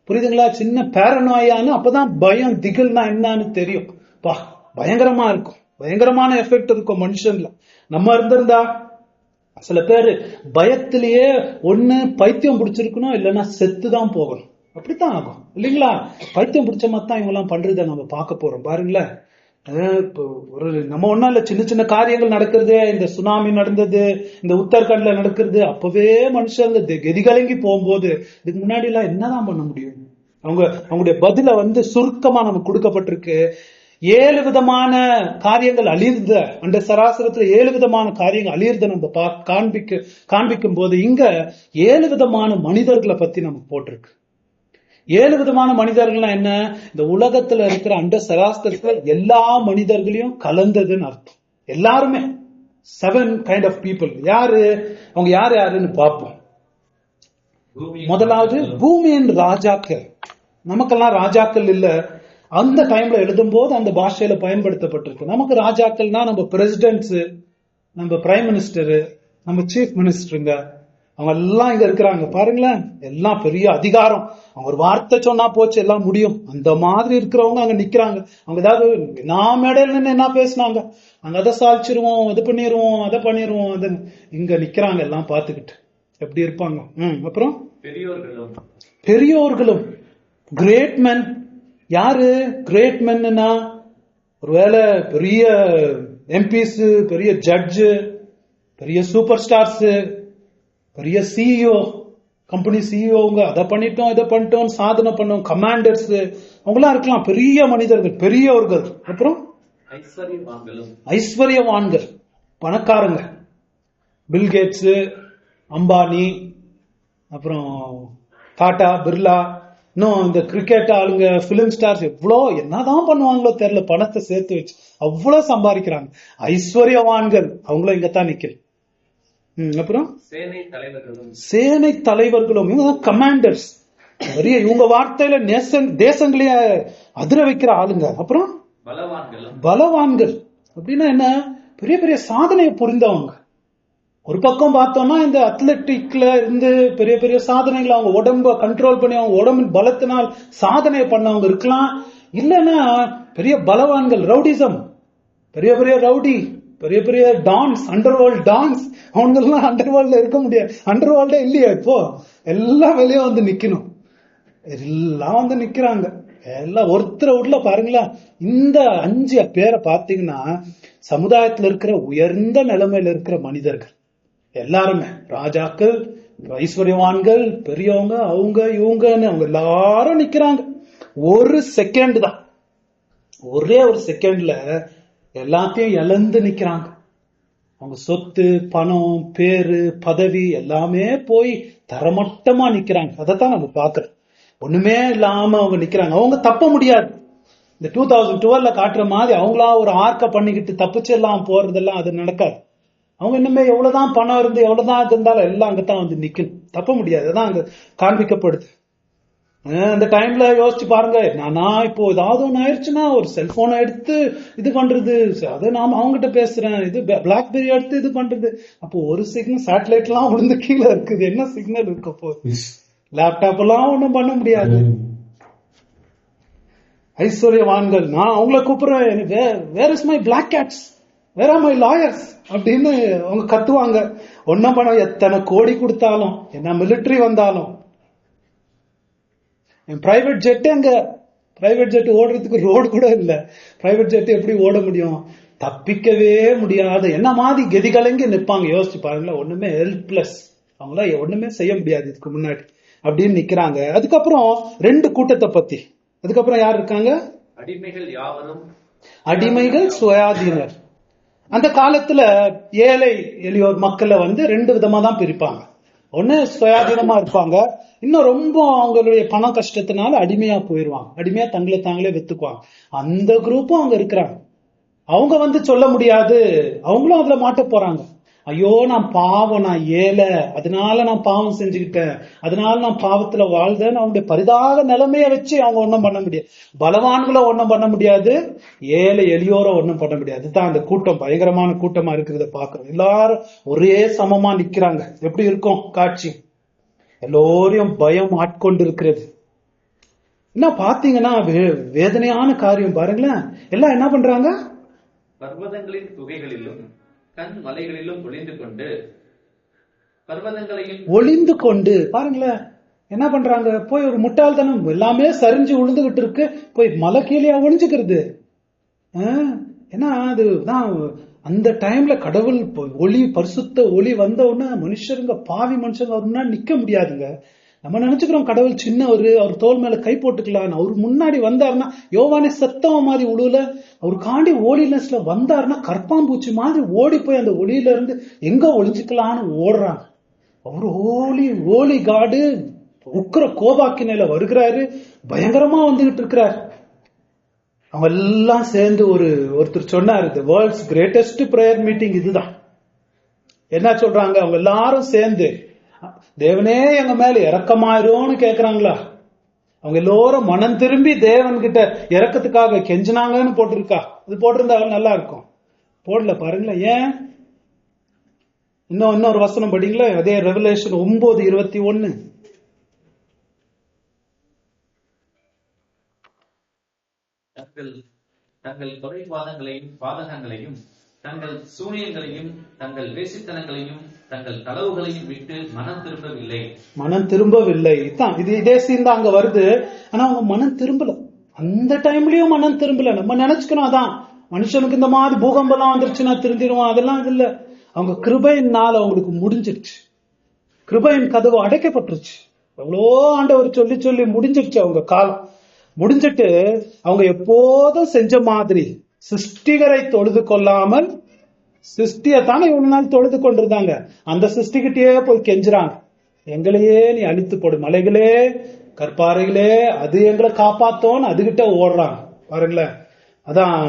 புரியுதுங்களா? சின்ன பேரனோயான்னு அப்பதான் பயம் திகில்னா என்னன்னு தெரியும். பயங்கரமா இருக்கும், பயங்கரமான எஃபெக்ட் இருக்கும் மனுஷன்ல. நம்ம இருந்திருந்தா சில பேரு பயத்திலேயே ஒண்ணு பைத்தியம் பிடிச்சிருக்கணும், இல்லைன்னா செத்துதான் போகணும். அப்படித்தான் ஆகும் இல்லைங்களா? பைத்தியம் பிடிச்ச மாதிரி தான் இவங்க எல்லாம் பண்றதை நம்ம பார்க்க போறோம் பாருங்களேன். இப்போ ஒரு நம்ம ஒண்ணும் இல்ல, சின்ன சின்ன காரியங்கள் நடக்கிறது, இந்த சுனாமி நடந்தது, இந்த உத்தரகண்ட்ல நடக்கிறது, அப்பவே மனுஷங்க கதிகலங்கி போகும்போது இதுக்கு முன்னாடி எல்லாம் என்னதான் பண்ண முடியும்? அவங்களுடைய பதில சுருக்கமா நமக்கு கொடுக்கப்பட்டிருக்கு. 7 விதமான காரியங்கள் அழிர்ந்த அந்த சராசரத்துல 7 விதமான காரியங்கள் அழிர்த நம்ம காண்பிக்கும் போது இங்க 7 விதமான மனிதர்களை பத்தி நமக்கு போட்டிருக்கு. 7 விதமான மனிதர்கள்னா என்ன? இந்த உலகத்துல இருக்கிற அண்ட சராசரத்துல எல்லா மனிதர்களையும் கலந்ததுன்னு அர்த்தம். எல்லாருமே 7 கைண்ட் ஆஃப் பீப்புள். அவங்க யாருன்னு பார்ப்போம். முதலாவது பூமியின் ராஜாக்கள். நமக்கெல்லாம் ராஜாக்கள் இல்ல, அந்த டைம்ல எழுதும் போது அந்த பாஷையில பயன்படுத்தப்பட்டிருக்கு. நமக்கு ராஜாக்கள்னா நம்ம பிரசிடென்ட்ஸ், நம்ம பிரைம் மினிஸ்டரு, நம்ம சீஃப் மினிஸ்டருங்க, அவங்க எல்லாம் இங்க இருக்கிறாங்க பாருங்களேன். எல்லாம் பெரிய அதிகாரம், அவங்க ஒரு வார்த்தை சொன்னா போச்சு எல்லாம் முடியும், அந்த மாதிரி இருக்கிறவங்க அங்க நிக்கிறாங்க. அவங்க ஏதாவது நான் மேடையில நின்று என்ன பேசினாங்க, அங்க அதை சாதிச்சிருவோம், அது பண்ணிடுவோம், அதை பண்ணிடுவோம், அது இங்க நிக்கிறாங்க எல்லாம் பார்த்துக்கிட்டு. எப்படி இருப்பாங்க? அப்புறம் பெரியோர்களும் கிரேட் மென். யாரு கிரேட் மென்னா? ஒருவேளை பெரிய எம்பிஸ், பெரிய ஜட்ஜு, பெரிய சூப்பர் ஸ்டார்ஸ், பெரிய சிஇஓ, கம்பெனி சிஇஓங்க, அதை பண்ணிட்டோம் இதை பண்ணிட்டோம் சாதனை பண்ணோம், கமாண்டர்ஸ், அவங்களாம் இருக்கலாம் பெரிய மனிதர்கள், பெரியவர்கள். அப்புறம் ஐஸ்வர்யவான்கள், பணக்காரங்க, பில்கேட்ஸ், அம்பானி, அப்புறம் டாடா, பிர்லா, இன்னும் இந்த கிரிக்கெட் ஆளுங்க, பிலிம் ஸ்டார்ஸ், எவ்வளோ என்னதான் பண்ணுவாங்களோ தெரியல, பணத்தை சேர்த்து வச்சு அவ்வளவு சம்பாதிக்கிறாங்க. ஐஸ்வர்யவான்கள் அவங்களும் இங்கத்தான் நிக்கிறேன். அப்புறம் சேனை தலைவர்களும், இவங்க கமாண்டர்ஸ், பெரிய இவங்க வார்த்தையில தேசங்களையே அதிர வைக்கிற ஆளுங்க. அப்புறம் பலவான்கள் அப்படின்னா என்ன? பெரிய பெரிய சாதனையை புரிந்தவங்க. ஒரு பக்கம் பார்த்தோம்னா இந்த அத்லெட்டிக்ல இருந்து பெரிய பெரிய சாதனைகளை, அவங்க உடம்ப கண்ட்ரோல் பண்ணி அவங்க உடம்பின் பலத்தினால் சாதனை பண்ணவங்க இருக்கலாம். இல்லைன்னா பெரிய பலவான்கள், ரவுடிசம், பெரிய பெரிய ரவுடி, பெரிய பெரிய டான்ஸ், அண்டர்வேர்ல்ட் டான்ஸ். அவங்க எல்லாம் அண்டர்வேர்ல்ட்ல இருக்க முடியாது, அண்டர்வேர்ல்டே இல்லையா இப்போ, எல்லாம் வெளியே நிக்கணும், எல்லாம் நிக்கிறாங்க. எல்லாம் ஒருத்தர் உள்ள பாருங்களா. இந்த 5 பேரை பார்த்தீங்கன்னா சமுதாயத்துல இருக்கிற உயர்ந்த நிலைமையில இருக்கிற மனிதர்கள் எல்லாருமே, ராஜாக்கள், ஐஸ்வர்யவான்கள், பெரியவங்க, அவங்க இவங்கன்னு அவங்க எல்லாரும் நிக்கிறாங்க. ஒரு செகண்ட் தான், ஒரே ஒரு செகண்ட்ல எல்லாத்தையும் இழந்து நிக்கிறாங்க. அவங்க சொத்து, பணம், பேரு, பதவி எல்லாமே போய் தரமட்டமா நிக்கிறாங்க. அதைத்தான் நம்ம பாக்குறோம். ஒண்ணுமே இல்லாம அவங்க நிக்கிறாங்க. அவங்க தப்ப முடியாது. இந்த 2012 காட்டுற மாதிரி அவங்களா ஒரு ஆர்க்க பண்ணிக்கிட்டு தப்பிச்சு எல்லாம் போறதெல்லாம் அது நடக்காது. அவங்க இன்னுமே எவ்வளவுதான் பணம் இருந்து எவ்வளவுதான் இருந்தாலும் எல்லாம் அங்கத்தான் நிக்கணும், தப்ப முடியாது. அதான் அங்க காண்பிக்கப்படுது. அந்த டைம்ல யோசிச்சு பாருங்க, நான் இப்போ ஏதாவது ஒண்ணு ஆயிடுச்சுன்னா ஒரு செல்போனை எடுத்து இது பண்றது, அது நாம அவங்ககிட்ட பேசுறேன், இது பிளாக்பெரி எடுத்து இது பண்றது, அப்போ ஒரு சிக்னல் சேட்டலைட் எல்லாம் விழுந்து கீழே இருக்குது, என்ன சிக்னல் இருக்க போகுது? லேப்டாப் எல்லாம் ஒண்ணும் பண்ண முடியாது. ஐஸ்வர்யவான்கள், நான் அவங்கள கூப்பிடுறேன், where is my black cats, where are my lawyers அப்படின்னு அவங்க கத்துவாங்க. ஒன்னும் பண்ண, எத்தனை கோடி கொடுத்தாலும், என்ன மிலிட்டரி வந்தாலும், பிரைவேட் ஜெட், அங்க பிரைவேட் ஜெட் ஓடுறதுக்கு ரோடு கூட இல்ல, பிரைவேட் ஜெட் எப்படி ஓட முடியும்? தப்பிக்கவே முடியாத என்ன மாதிரி கதிகலங்கி நிற்பாங்க. யோசிச்சு பாருங்களேன், ஒண்ணுமே ஹெல்ப்லெஸ், அவங்கள ஒண்ணுமே செய்ய முடியாது இதுக்கு முன்னாடி அப்படின்னு நிக்கிறாங்க. அதுக்கப்புறம் 2 கூட்டத்தை பத்தி, அதுக்கப்புறம் யார் இருக்காங்க? அடிமைகள் யாவரும், அடிமைகள், சுயாதீனர். அந்த காலத்துல ஏழை எளியோர் மக்களை 2 விதமா தான் பிரிப்பாங்க. ஒண்ணு சுயாதீனமா இருப்பாங்க, இன்னும் ரொம்ப அவங்களுடைய பண கஷ்டத்தினால அடிமையா போயிருவாங்க, அடிமையா தங்களை தாங்களே வித்துக்குவாங்க. அந்த குரூப்பும் அவங்க இருக்கிறாங்க. அவங்க சொல்ல முடியாது, அவங்களும் அதுல மாட்ட போறாங்க. ஐயோ நான் பாவம், நான் ஏழை, அதனால நான் பாவம் செஞ்சுக்கிட்டேன், அதனால நான் பாவத்துல வாழ்ந்தேன்னு அவங்களுடைய பரிதாப நிலைமைய வச்சு அவங்க ஒன்னும் பண்ண முடியாது. பலவான்களோ ஒன்னும் பண்ண முடியாது, ஏழை எளியோரோ ஒன்னும் பண்ண முடியாது. அதுதான் அந்த கூட்டம் பயங்கரமான கூட்டமா இருக்கிறத பாக்குறோம். எல்லாரும் ஒரே சமமா நிக்கிறாங்க. எப்படி இருக்கும் காட்சி? எல்லோரையும் பயம் ஆட்கொண்டு இருக்கிறது. என்ன பாத்தீங்கன்னா வேதனையான காரியம் பாருங்களேன். எல்லாம் என்ன பண்றாங்க? பர்வதங்களின் குகைகளிலும் கண் மலைகளிலும் ஒளிந்து கொண்டு, பர்வதங்களையும் ஒளிந்து கொண்டு, பாருங்களேன், என்ன பண்றாங்க? போய் ஒரு முட்டாள்தனம், எல்லாமே சரிஞ்சு விழுந்துகிட்டு இருக்கு, போய் மலை கீழே ஒளிஞ்சுக்கிறது. ஏன்னா அதுதான் அந்த டைம்ல கடவுள் ஒளி, பரிசுத்த ஒளி வந்த உடனே மனுஷருங்க, பாவி மனுஷங்க அவர் முன்னாடி நிக்க முடியாதுங்க. நம்ம நினைச்சுக்கிறோம் கடவுள் சின்னவர், அவர் தோல் மேல கை போட்டுக்கலாம். அவர் முன்னாடி வந்தாருன்னா யோவானே செத்தவ மாதிரி உழுவுல, அவர் காண்டி ஹோலினஸ்ல வந்தாருன்னா கற்பாம்பூச்சி மாதிரி ஓடி போய் அந்த ஒளியில இருந்து எங்க ஒளிஞ்சுக்கலான்னு ஓடுறாங்க. அவர் ஹோலி காடு உக்கிர கோபாக்கினையில வருகிறாரு, பயங்கரமா வந்துகிட்டு இருக்கிறார். அவங்க எல்லாம் சேர்ந்து ஒருத்தர் சொன்னாரு, தி வேர்ல்ட்ஸ் கிரேட்டஸ்ட் பிரேயர் மீட்டிங் இதுதான். என்ன சொல்றாங்க? அவங்க எல்லாரும் சேர்ந்து, தேவனே எங்க மேல இரக்கமாயிரும்னு கேக்குறாங்களா? அவங்க எல்லோரும் மனம் திரும்பி தேவன் கிட்ட இறக்கத்துக்காக கெஞ்சினாங்கன்னு போட்டிருக்கா? இது போட்டிருந்தா நல்லா இருக்கும். போடல பாருங்களேன். ஏன்? இன்னொரு வசனம் படிங்களா, அதே ரெவலேஷன் 9:21. தங்கள் குறைபாதங்களையும் பாதகங்களையும் தங்கள் சூனியங்களையும் தங்கள் வேசித்தனங்களையும் தங்கள் களவுகளையும் விட்டு மனம் திரும்பவில்லை. இதே சீன் தான் அங்க வருது. ஆனா அவங்க மனம் திரும்பல. அந்த டைம்லயும் மனம் திரும்பல. நம்ம நினைச்சுக்கணும் அதான் மனுஷனுக்கு இந்த மாதிரி பூகம்பெல்லாம் வந்துருச்சுன்னா திருந்திடுவான், அதெல்லாம் இல்ல. அவங்க கிருபையினால அவங்களுக்கு முடிஞ்சிருச்சு. கிருபையின் கதவு அடைக்கப்பட்டுருச்சு. எவ்வளோ ஆண்டவர் சொல்லி சொல்லி முடிஞ்சிருச்சு. அவங்க காலம் முடிஞ்சிட்டு அவங்க எப்போதும் செஞ்ச மாதிரி சிருஷ்டிகரை தொழுது கொள்ளாமல், சிருஷ்டியத்தானே இவ்வளவு நாள் தொழுது கொண்டிருந்தாங்க, அந்த சிருஷ்டிகிட்டே போய் கெஞ்சுறாங்க, எங்களையே நீ அழித்து போடு, மலைகளே கற்பாறைகளே அது எங்களை காப்பாத்தோன்னு அதுகிட்ட ஓடுறாங்க. பாருங்களேன், அதான்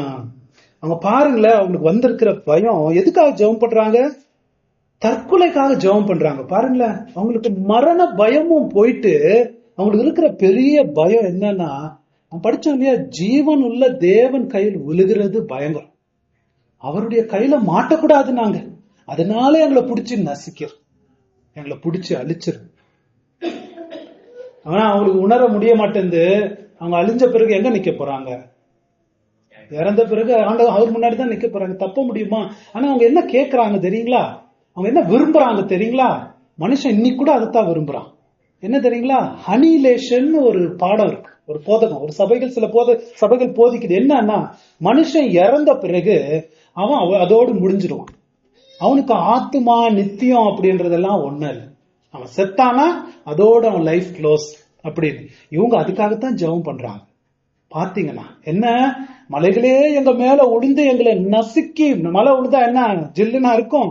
அவங்க பாருங்களேன், அவங்களுக்கு வந்திருக்கிற பயம். எதுக்காக ஜெபம் பண்றாங்க? தற்கொலைக்காக ஜெபம் பண்றாங்க. பாருங்களேன், அவங்களுக்கு மரண பயமும் போயிட்டு அவங்களுக்கு இருக்கிற பெரிய பயம் என்னன்னா, படிச்சோம் இல்லையா, ஜீவன் உள்ள தேவன் கையில் விழுகிறது பயங்கரம். அவருடைய கையில மாட்டக்கூடாது நாங்க, அதனால எங்களை பிடிச்சி நசிக்கிறோம், எங்களை பிடிச்சி அழிச்சிரு. ஆனா அவங்களுக்கு உணர முடிய மாட்டேங்குது. அவங்க அழிஞ்ச பிறகு எங்க நிக்க போறாங்க? இறந்த பிறகு அவர் முன்னாடிதான் நிக்க போறாங்க. தப்ப முடியுமா? ஆனா அவங்க என்ன கேட்கறாங்க தெரியுங்களா? அவங்க என்ன விரும்புறாங்க தெரியுங்களா? மனுஷன் இன்னைக்கு கூட அதைத்தான் விரும்புறான். என்ன தெரியுங்களா? ஹனிலேஷன் ஒரு பாடம் இருக்கு, ஒரு போதகம், ஒரு சபைகள், சில சபைகள் போதிக்குது. என்னன்னா, மனுஷன் இறந்த பிறகு அவன் அதோடு முடிஞ்சிடுவான். அவனுக்கு ஆத்துமா நித்தியம் அப்படின்றதெல்லாம் ஒண்ணு இல்லை. அவன் செத்தானா அதோட அவன் லைஃப் க்ளோஸ் அப்படின்னு. இவங்க அதுக்காகத்தான் ஜெபம் பண்றாங்க. பாத்தீங்கன்னா என்ன, மலைகளே எங்க மேல உளுந்து எங்களை நசுக்கி, மலை உளுந்தா என்ன ஜில்லுனா இருக்கும்,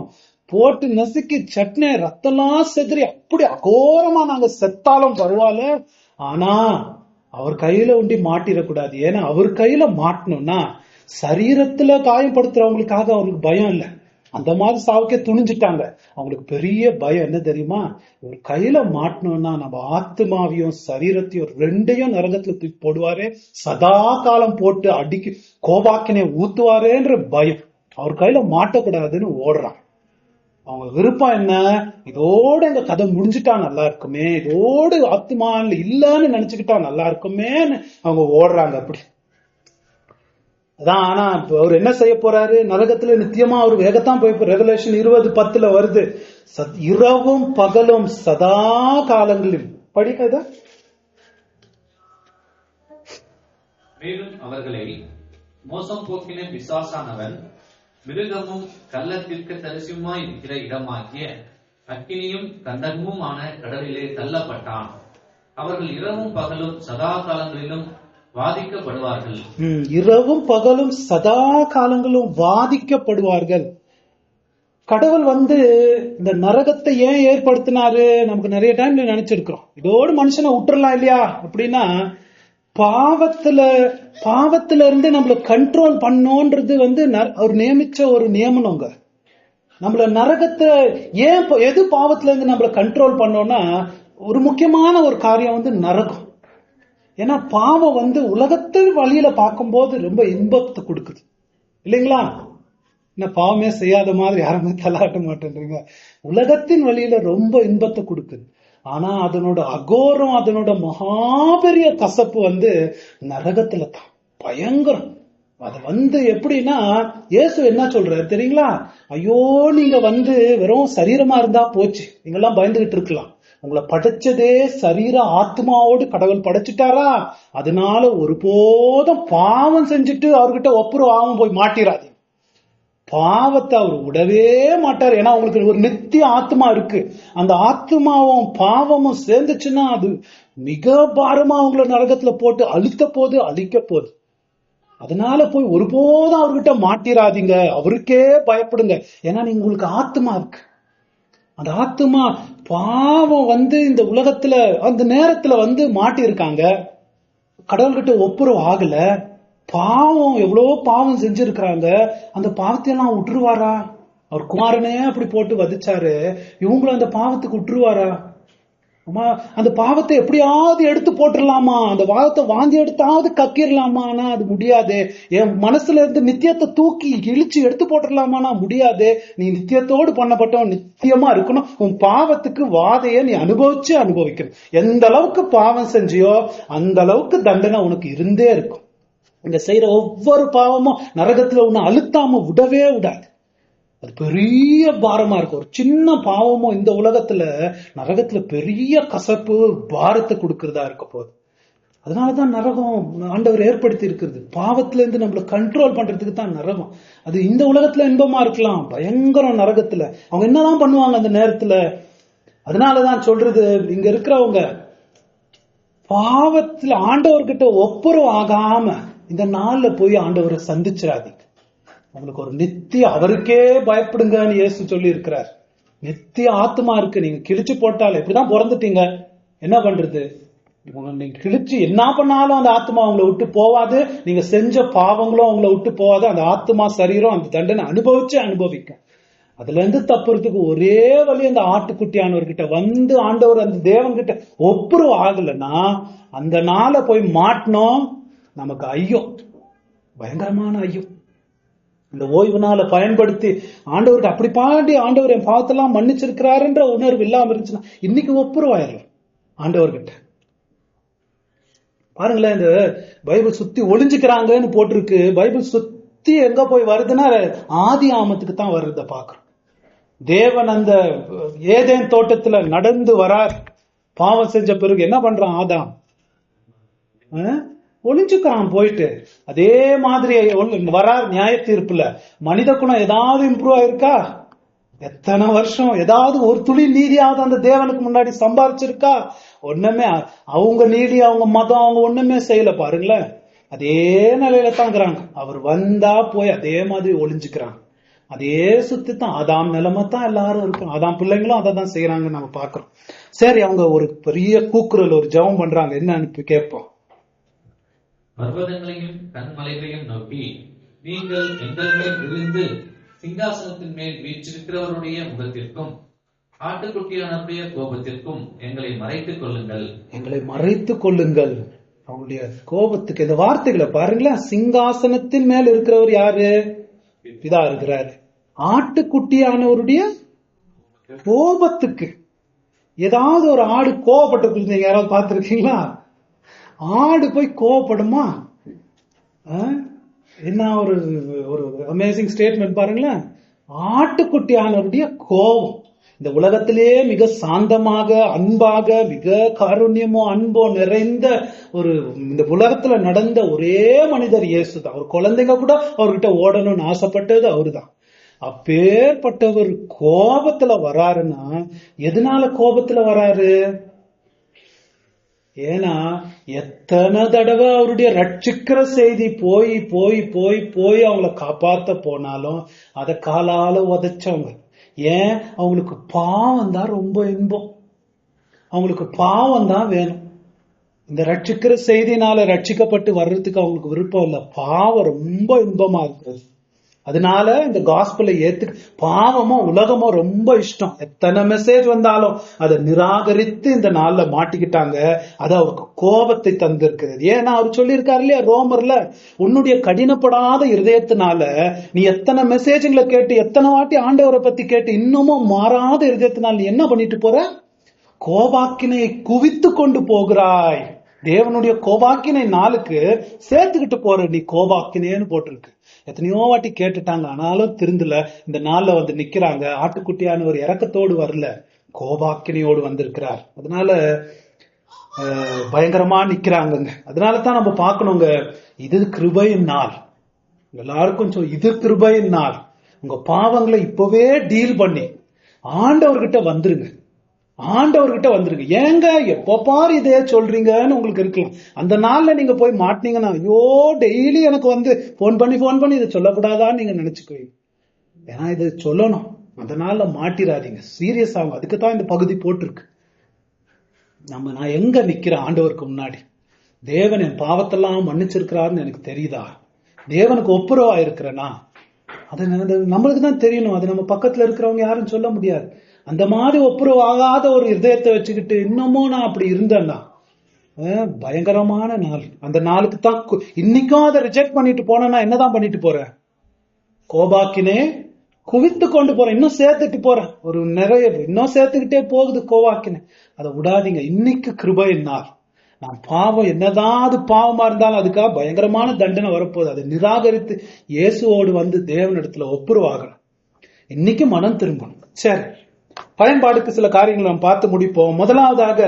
போட்டு நசுக்கி சட்னி ரத்தம்லாம் செதறி அப்படி அகோரமா நாங்க செத்தாலும் பரவாயில்ல, ஆனா அவர் கையில உண்டி மாட்டிடக்கூடாது. ஏன்னா அவர் கையில மாட்டணும்னா சரீரத்துல காயப்படுத்துறவங்களுக்காக அவங்களுக்கு பயம் இல்லை, அந்த மாதிரி சாவுக்கே துணிஞ்சிட்டாங்க. அவங்களுக்கு பெரிய பயம் என்ன தெரியுமா? இவர் கையில மாட்டணும்னா நம்ம ஆத்மாவையும் சரீரத்தையும் ரெண்டையும் நரகத்துல தூக்கி போடுவாரே, சதா காலம் போட்டு அடிக்கு கோபாக்கினை ஊத்துவாரேன்ற பயம். அவர் கையில மாட்டக்கூடாதுன்னு ஓடுறான். அவங்க விருப்பம் என்ன? இதோட எங்க கதை முடிஞ்சுட்டா நல்லா இருக்குமே, இதோடு ஆத்மா இல்லன்னு நினைச்சுக்கிட்டா நல்லா இருக்குமேன்னு அவங்க ஓடுறாங்க. அப்படி அதான். ஆனா அவர் என்ன செய்ய போறாரு? நரகத்துல நித்தியமா அவர் வேகத்தான் போய், ரெவலேஷன் 20:10 வருது, இரவும் பகலும் சதா காலங்களில். படிக்காத. மேலும் அவர்களை மோசம் போக்கின பிசாசானவன் மிருகமும் கள்ள தீர்க்கதரிசியுமாய் இருக்கிற இடமாகிய அக்கினியும் கந்தகமுமான கடலிலே தள்ளப்பட்டான். அவர்கள் இரவும் பகலும் சதா காலங்களிலும் வாதிக்கப்படுவார்கள். இரவும் பகலும் சதா காலங்களும் வாதிக்கப்படுவார்கள். கடவுள் இந்த நரகத்தை ஏன் ஏற்படுத்தினாரு? நமக்கு நிறைய டைம்ல நினைச்சிருக்கிறோம், இதோடு மனுஷனை விட்டுறலாம் இல்லையா அப்படின்னா, பாவத்துல இருந்து நம்மள கண்ட்ரோல் பண்ணோன்றது அவர் நியமிச்ச ஒரு நியமனங்க. நம்மள நரகத்தை எது பாவத்துல இருந்து நம்மள கண்ட்ரோல் பண்ணோம்னா, ஒரு முக்கியமான ஒரு காரியம் நரகம். ஏன்னா பாவம் உலகத்தின் வழியில பார்க்கும்போது ரொம்ப இன்பத்தை கொடுக்குது இல்லைங்களா? என்ன பாவமே செய்யாத மாதிரி யாருமே தலாட்ட மாட்டேன்றீங்க. உலகத்தின் வழியில ரொம்ப இன்பத்தை கொடுக்குது. ஆனா அதனோட அகோரம், அதனோட மகாபெரிய கசப்பு நரகத்துல தான் பயங்கரம். அது எப்படின்னா, இயேசு என்ன சொல்றாரு தெரியுங்களா? ஐயோ, நீங்க வெறும் சரீரமா இருந்தா போச்சு, நீங்க எல்லாம் பயந்துகிட்டு இருக்கலாம். உங்களை படைச்சதே சரீர ஆத்மாவோடு கடவுள் படைச்சிட்டாரா, அதனால ஒருபோதும் பாவம் செஞ்சுட்டு அவர்கிட்ட ஒப்புரவாகவும் போய் மாட்டிராதீங்க. பாவத்தை அவர் விடவே மாட்டார். ஏன்னா உங்களுக்கு ஒரு நித்திய ஆத்மா இருக்கு. அந்த ஆத்மாவும் பாவமும் சேர்ந்துச்சுன்னா அது மிக பாரமா அவங்கள நரகத்துல போட்டு அழிக்க போகுது. அதனால போய் ஒருபோதும் அவர்கிட்ட மாட்டிராதீங்க, அவருக்கே பயப்படுங்க. ஏன்னா நீங்க உங்களுக்கு ஆத்மா இருக்கு. அந்த ஆத்மா பாவம் இந்த உலகத்துல அந்த நேரத்துல மாட்டி இருக்காங்க, கடவுள்கிட்ட ஒப்புரவு ஆகல, பாவம் எவ்வளவு பாவம் செஞ்சிருக்கிறாங்க. அந்த பாவத்தையெல்லாம் விட்டுருவாரா? அவர் குமாரனே அப்படி போட்டு வதிச்சாரு, இவங்களும் அந்த பாவத்துக்கு விட்டுருவாரா? அந்த பாவத்தை எப்படியாவது எடுத்து போட்டுடலாமா, அந்த பாவத்தை வாந்தி எடுத்தாவது கக்கிடலாமா? ஆனா அது முடியாது. என் மனசுல இருந்து நித்தியத்தை தூக்கி இழிச்சு எடுத்து போட்டுடலாமானா முடியாது. நீ நித்தியத்தோடு பண்ணப்பட்டவன், நித்தியமா இருக்கணும். உன் பாவத்துக்கு வாதைய நீ அனுபவிக்கணும். எந்த அளவுக்கு பாவம் செஞ்சியோ அந்த அளவுக்கு தண்டனை உனக்கு இருந்தே இருக்கும். இங்க செய்யற ஒவ்வொரு பாவமும் நரகத்துல உன்னை அழுத்தாம விடவே விடாது. அது பெரிய பாரமா இருக்கும். ஒரு சின்ன பாவமும் இந்த உலகத்துல நரகத்துல பெரிய கசப்பு பாரத்தை கொடுக்கறதா இருக்க போகுது. அதனாலதான் நரகம் ஆண்டவர் ஏற்படுத்தி இருக்கிறது. பாவத்துல இருந்து நம்மள கண்ட்ரோல் பண்றதுக்கு தான் நரகம். அது இந்த உலகத்துல இன்பமா இருக்கலாம், பயங்கரம் நரகத்துல அவங்க என்னதான் பண்ணுவாங்க அந்த நேரத்துல. அதனாலதான் சொல்றது, இங்க இருக்கிறவங்க பாவத்துல ஆண்டவர்கிட்ட ஒப்புரவு ஆகாம இந்த நாள்ல போய் ஆண்டவரை சந்திச்சிடாதீங்க. உங்களுக்கு ஒரு நித்திய, அவருக்கே பயப்படுங்கன்னு இயேசு சொல்லி இருக்கிறார். நித்திய ஆத்மா இருக்கு. நீங்க கிழிச்சு போட்டாலும் இப்படிதான் பிறந்துட்டீங்க, என்ன பண்றது? நீங்க கிழிச்சு என்ன பண்ணாலும் அந்த ஆத்மா அவங்களை விட்டு போவாது. நீங்க செஞ்ச பாவங்களும் அவங்களை விட்டு போவாது. அந்த ஆத்மா சரீரம் அந்த தண்டனை அனுபவிக்கும். அதுல இருந்து தப்புறதுக்கு ஒரே வழி, அந்த ஆட்டுக்குட்டியானவர்கிட்ட ஆண்டவர் அந்த தேவன் கிட்ட ஒப்புரவு ஆகலைன்னா அந்த நாளை போய் மாட்டினோம். நமக்கு ஐயோ, பயங்கரமான ஐயோ. இந்த ஓய்வு நாளை பயன்படுத்தி ஆண்டவர்கிட்ட அப்படி பாடி, ஆண்டவர் என் பாவத்தெல்லாம் மன்னிச்சிருக்கிறாருன்ற உணர்வு இல்லாம இருந்துச்சுன்னா இன்னைக்கு ஒப்புரவாயிரலாம் ஆண்டவர்கிட்ட. பாருங்களேன், இந்த பைபிள் சுத்தி ஒளிஞ்சுக்கிறாங்கன்னு போட்டிருக்கு. பைபிள் சுத்தி எங்க போய் வருதுன்னா ஆதி ஆமத்துக்கு தான் வருத பாக்குறோம். தேவன் அந்த ஏதேன் தோட்டத்துல நடந்து வரார். பாவம் செஞ்ச பிறகு என்ன பண்றான் ஆதாம்? ஒளிஞ்சுக்கிறான் போயிட்டு. அதே மாதிரி வரார் நியாய தீர்ப்புல. மனித குணம் ஏதாவது இம்ப்ரூவ் ஆயிருக்கா? எத்தனை வருஷம் ஏதாவது ஒரு துளி நீதியாவது அந்த தேவனுக்கு முன்னாடி சம்பாரிச்சிருக்கா? ஒண்ணுமே. அவங்க நீதி, அவங்க மதம், அவங்க ஒண்ணுமே செய்யல. பாருங்களேன், அதே நிலையில தான் இருக்கிறாங்க. அவர் வந்தா போய் அதே மாதிரி ஒளிஞ்சுக்கிறாங்க. அதே சுத்தி தான் ஆதாம் நிலைமை தான் எல்லாரும் இருக்கும். ஆதாம் பிள்ளைங்களும் அதை தான் செய்யறாங்க நம்ம பாக்குறோம். சரி, அவங்க ஒரு பெரிய கூக்குரல், ஒரு ஜெபம் பண்றாங்க. என்னன்னு கேட்போம். பர்வதங்களையும் கண்மலைகளையும் நோக்கி, நீங்கள் எங்கள் மேல் விழுந்து சிங்காசனத்தின் மேல் வீற்றிருக்கிறவருடைய முகத்திற்கும் ஆட்டுக்குட்டியானவருடைய கோபத்திற்கும் எங்களை மறைத்துக் கொள்ளுங்கள். எங்களை மறைத்துக் கொள்ளுங்கள். அவங்களுடைய கோபத்துக்கு இந்த வார்த்தைகளை பாருங்களேன். சிங்காசனத்தின் மேல் இருக்கிறவர் யாரு? பிதா இருக்கிறாரு. ஆட்டுக்குட்டியானவருடைய கோபத்துக்கு. ஏதாவது ஒரு ஆடு கோபப்பட்டு நீங்க யாராவது பார்த்திருக்கீங்களா? ஆடு போய் கோபப்படுமா? என்ன ஒரு ஒரு அமேசிங் ஸ்டேட்மெண்ட் பாருங்களேன். ஆட்டுக்குட்டியானவருடைய கோபம். இந்த உலகத்திலேயே மிக சாந்தமாக, அன்பாக, மிக காருண்யமோ அன்போ நிறைந்த ஒரு இந்த உலகத்துல நடந்த ஒரே மனிதர் இயேசு தான். ஒரு குழந்தைங்க கூட அவர்கிட்ட ஓடணும்னு ஆசைப்பட்டது அவருதான். அப்பேற்பட்டவர் கோபத்துல வராருன்னா எதனால கோபத்துல வராரு? ஏன்னா எத்தனை தடவை அவருடைய ரட்சிக்கிற செய்தி போய் போய் போய் போய் அவங்கள காப்பாத்த போனாலும் அதை காலால உதைச்சவங்க. ஏன்? அவங்களுக்கு பாவம் தான் ரொம்ப இன்பம். அவங்களுக்கு பாவம் தான் வேணும். இந்த ரட்சிக்கிற செய்தினால ரட்சிக்கப்பட்டு வர்றதுக்கு அவங்களுக்கு விருப்பம் இல்லை. பாவம் ரொம்ப இன்பமா இருக்கிறது. அதனால இந்த காஸ்பலை பாவமும் உலகமும் ரொம்ப இஷ்டம். எத்தனை மெசேஜ் வந்தாலும் அதை நிராகரித்து இந்த நாள்ல மாட்டிக்கிட்டாங்க. அது அவருக்கு கோபத்தை தந்திருக்கிறது. ஏன்னா அவர் சொல்லியிருக்காரு இல்லையா ரோமர்ல, உன்னுடைய கடினப்படாத இருதயத்தினால நீ எத்தனை மெசேஜ்களை கேட்டு, எத்தனை வாட்டி ஆண்டவரை பத்தி கேட்டு, இன்னமும் மாறாத இருதயத்தினால் நீ என்ன பண்ணிட்டு போற? கோபாக்கினையை குவித்து கொண்டு போகிறாய். தேவனுடைய கோபாக்கினை நாளுக்கு சேர்த்துக்கிட்டு போற நீ கோபாக்கினேன்னு போட்டிருக்கு. எத்தனையோ வாட்டி கேட்டுட்டாங்க, ஆனாலும் திருந்தல. இந்த நாள்ல நிக்கிறாங்க. ஆட்டுக்குட்டியான ஒரு இறக்கத்தோடு வரல, கோபாக்கினியோடு வந்திருக்கிறார். அதனால பயங்கரமா நிக்கிறாங்க. அதனாலதான் நம்ம பார்க்கணுங்க, இது கிருபையின் நாள். எல்லாருக்கும் இது கிருபையின் நாள். உங்க பாவங்களை இப்பவே டீல் பண்ணி ஆண்டவர்கிட்ட வந்துருங்க. ஆண்டவர்கிட்ட வந்துருங்க. ஏங்க எப்போ பாரு இதே சொல்றீங்கன்னு உங்களுக்கு இருக்கலாம். அந்த நாள்ல நீங்க போய் மாட்டினீங்கன்னா, ஐயோ டெய்லி எனக்கு வந்து போன் பண்ணி இதை சொல்லக்கூடாதான்னு நீங்க நினைச்சுக்குவீங்க. ஏன்னா இது சொல்லணும். அந்த நாள்ல மாட்டிராதீங்க, சீரியஸ் ஆகும். அதுக்குதான் இந்த பகுதி போட்டிருக்கு. நான் எங்க நிக்கிறேன் ஆண்டவருக்கு முன்னாடி? தேவன் என் பாவத்தெல்லாம் மன்னிச்சிருக்கிறாருன்னு எனக்கு தெரியுதா? தேவனுக்கு ஒப்புரவா இருக்கிறேனா? அது நம்மளுக்கு தான் தெரியணும். அது நம்ம பக்கத்துல இருக்கிறவங்க யாரும் சொல்ல முடியாது. அந்த மாதிரி ஒப்புரவு ஆகாத ஒரு இதயத்தை வச்சுக்கிட்டு இன்னமும் நான் அப்படி இருந்தேன்னா பயங்கரமான நாள். அந்த நாளுக்கு தான் இன்னைக்கும் அதை ரிஜெக்ட் பண்ணிட்டு போனா என்னதான் பண்ணிட்டு போறேன்? கோபாக்கினே குவித்து கொண்டு போறேன், இன்னும் சேர்த்துட்டு போறேன். ஒரு நிறைய இன்னும் சேர்த்துக்கிட்டே போகுது கோபாக்கினே. அதை விடாதீங்க. இன்னைக்கு கிருபையின் நாள். நான் பாவம் என்னதான் அது பாவமா இருந்தாலும் அதுக்காக பயங்கரமான தண்டனை வரப்போகுது. அதை நிராகரித்து இயேசுவோடு வந்து தேவனிடத்துல ஒப்புரவாகணும். இன்னைக்கு மனம் திரும்பணும். சரி, பயன்பாடுக்கு சில காரியங்களை நம்ம பார்த்து முடிப்போம். முதலாவதாக,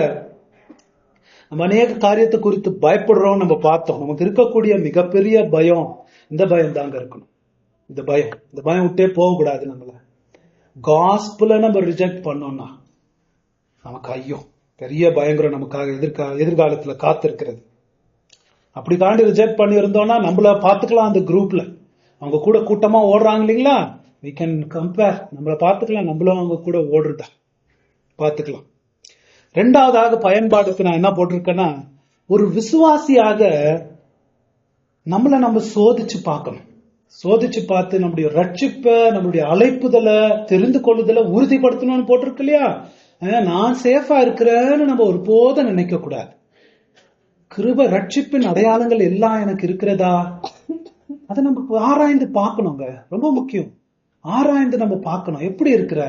நம்ம அநேக காரியத்தை குறித்து பயப்படுறோம் நம்ம பார்த்தோம். நமக்கு இருக்கக்கூடிய மிகப்பெரிய பயம் இந்த பயம் தாங்க இருக்கணும். இந்த பயம் விட்டே போகக்கூடாது. நம்மள காஸ்புல நம்ம ரிஜெக்ட் பண்ணோம்னா நமக்கு ஐயோ பெரிய பயங்கரம் நமக்காக எதிர்காலத்துல காத்திருக்கிறது. அப்படி காண்டி ரிஜெக்ட் பண்ணி இருந்தோம்னா நம்மள பாத்துக்கலாம். அந்த குரூப்ல அவங்க கூட கூட்டமா ஓடுறாங்க இல்லைங்களா, we can compare. நம்மள பாத்துக்கலாம், நம்மளும் அவங்க கூட ஓடுறதா பாத்துக்கலாம். ரெண்டாவதாக பயன்பாடுக்கு நான் என்ன போட்டிருக்கேன்னா, ஒரு விசுவாசியாக நம்ம சோதிச்சு பார்க்கணும். சோதிச்சு பார்த்து நம்முடைய ரட்சிப்ப, நம்முடைய அழைப்புதலை தெரிந்து கொள்ளுதலை உறுதிப்படுத்தணும்னு போட்டிருக்கு இல்லையா. நான் சேஃபா இருக்கிறேன்னு நம்ம ஒரு போதும் நினைக்க கூடாது. கிருபை ரட்சிப்பின் அடையாளங்கள் எல்லாம் எனக்கு இருக்கிறதா, அதை நம்ம ஆராய்ந்து பார்க்கணுங்க. ரொம்ப முக்கியம். ஆராய்ந்து நம்ம பார்க்கணும். எப்படி இருக்கிற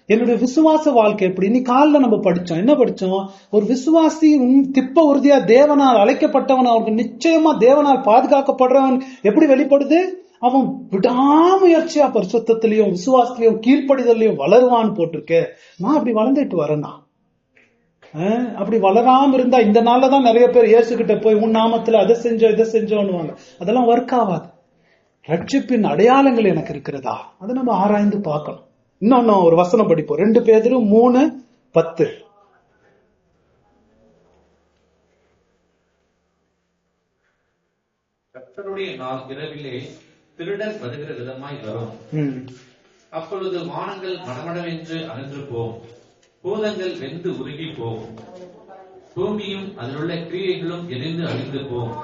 என்னுடைய விசுவாச வாழ்க்கை எப்படி? இன்னைக்கு காலைல நம்ம படிச்சோம். என்ன படிச்சோம்? ஒரு விசுவாசி திப்ப உறுதியா தேவனால் அழைக்கப்பட்டவன், அவனுக்கு நிச்சயமா தேவனால் பாதுகாக்கப்படுறவன் எப்படி வெளிப்படுது? அவன் விடாமுயற்சியா பரிசுத்தத்திலையும் விசுவாசத்திலையும் கீழ்ப்படிதலையும் வளருவான்னு போட்டிருக்கு. நான் அப்படி வளர்ந்துட்டு வரேன்னா, அப்படி வளராம இருந்தா இந்த நாள்லதான் நிறைய பேர் இயேசு கிட்ட போய் உன் நாமத்துல அதை செஞ்சோம் இதை செஞ்சோன்னுவாங்க. அதெல்லாம் ஒர்க் ஆகாது. ரட்சிப்பின் அடையாளங்கள் எனக்கு இருக்கிறதா, அதை நம்ம ஆராய்ந்து பார்க்கணும். இன்னொன்னு ஒரு வசனம் படிப்போம். 2 பேதுரு 3:10. கர்த்தருடைய நாள் இரவிலே திருடன் வருகிற விதமாய் வரும். அப்பொழுது வானங்கள் மடமடவென்று அகன்று போகும், பூதங்கள் வெந்து உருகி போகும், பூமியும் அதிலுள்ள கிரியைகளும் எரிந்து அழிந்து போகும்.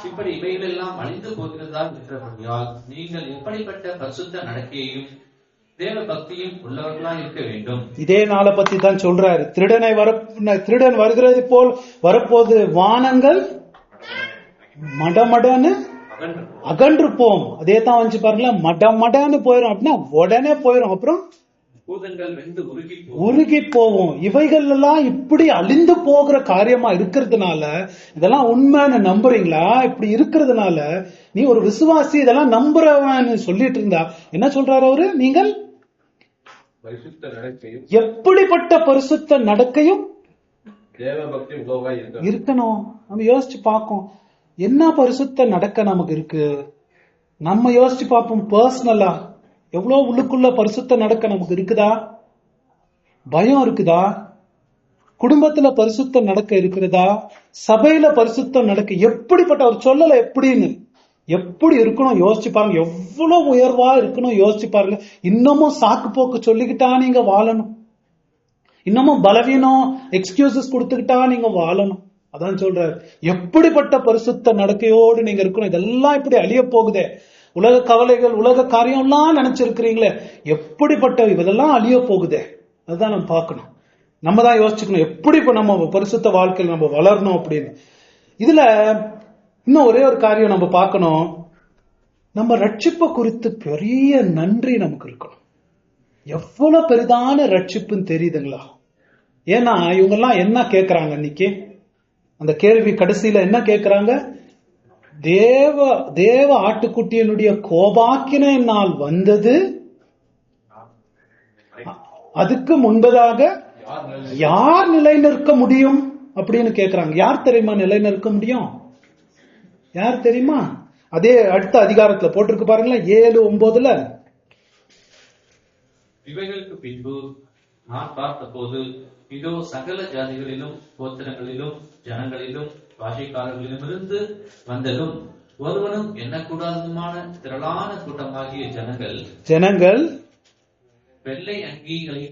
இப்படி இவைகளெல்லாம் அழிந்து போகிறதா என்றபடியால் நீங்கள் எப்படிப்பட்ட பரிசுத்த நடக்கையையும் தேவ பக்தியும் உள்ளவர்களா இருக்க வேண்டும். இதே நாளை பத்தி தான் சொல்றாரு. திருடன் வருகிறது போல் வரப்போது, வானங்கள் மடமடன்னு அகன்று போம். அதே தான் வந்து பாருங்களேன், மடமடன்னு போயிரும். அப்படின்னா உடனே போயிரும். அப்புறம் பூதங்கள் வெந்து உருகி போவோம். இவைகள் எல்லாம் இப்படி அழிந்து போகிற காரியமா இருக்கிறதுனால, இதெல்லாம் உண்மைன்னு நம்புறீங்களா? இப்படி இருக்கிறதுனால நீ ஒரு விசுவாசி இதெல்லாம் நம்புறவன்னு சொல்லிட்டு இருந்தா என்ன சொல்றாரு அவரு? நீங்கள் எப்படிப்பட்ட பரிசுத்த நடக்கையும் இருக்கணும். நம்ம யோசிச்சு பார்ப்போம், என்ன பரிசுத்த நடக்க நமக்கு இருக்கு. நம்ம யோசிச்சு பார்ப்போம் பர்சனலா, எவ்வளவு உள்ளுக்குள்ள பரிசுத்த நடக்க நமக்கு இருக்குதா? பயம் இருக்குதா? குடும்பத்துல பரிசுத்த நடக்க இருக்கிறதா? சபையில பரிசுத்த நடக்க எப்படிப்பட்ட ஒரு சொல்லல எப்படின்னு எப்படி இருக்கணும் யோசிச்சு பாருங்க. எவ்வளவு உயர்வா இருக்கணும் யோசிச்சு பாருங்க. இன்னமும் சாக்கு போக்கு சொல்லிக்கிட்டா நீங்க வாழணும். இன்னமும் பலவீனம் எக்ஸ்கியூசஸ் கொடுத்துக்கிட்டா நீங்க வாழணும். அதான் சொல்றாரு, எப்படிப்பட்ட பரிசுத்த நடக்கையோடு நீங்க இருக்கணும். இதெல்லாம் இப்படி அழிய போகுதே, உலக கவலைகள் உலக காரியம் எல்லாம் நினைச்சிருக்கிறீங்களே, எப்படிப்பட்ட இதெல்லாம் அழிய போகுதே. அதுதான் நம்ம பார்க்கணும். நம்ம தான் யோசிச்சுக்கணும் எப்படி இப்ப நம்ம பரிசுத்த வாழ்க்கையில் நம்ம வளரணும் அப்படின்னு. இதுல இன்னும் ஒரே ஒரு காரியம் நம்ம பார்க்கணும். நம்ம ரட்சிப்பை குறித்து பெரிய நன்றி நமக்கு இருக்கணும். எவ்வளவு பெரிதான ரட்சிப்புன்னு தெரியுதுங்களா? ஏன்னா இவங்க எல்லாம் என்ன கேட்கறாங்க இன்னைக்கு? அந்த கேள்வி கடைசியில என்ன கேட்கிறாங்க? தேவ ஆட்டுக்குட்டியினுடைய கோபாக்கினை நாள் வந்தது, அதுக்கு முன்பதாக யார் நிலைநிற்க முடியும் அப்படின்னு கேக்குறாங்க. யார் தெரியுமா நிலைநிற்க முடியும்? யார் தெரியுமா? அதே அடுத்த அதிகாரத்துல போட்டிருக்கு பாருங்களேன், 7:9. இவைகளுக்கு பின்பு நான் பார்த்தபோது இதோ சகல ஜாதிகளிலும் கோத்திரங்களிலும் ஜனங்களிலும் பாஷைக்காரர்களிடமிருந்து வந்ததும் ஒருவனும் எண்ணக்கூடாததுமான திரளான கூட்டமாகிய ஜனங்கள் வெள்ளை அங்கிகளை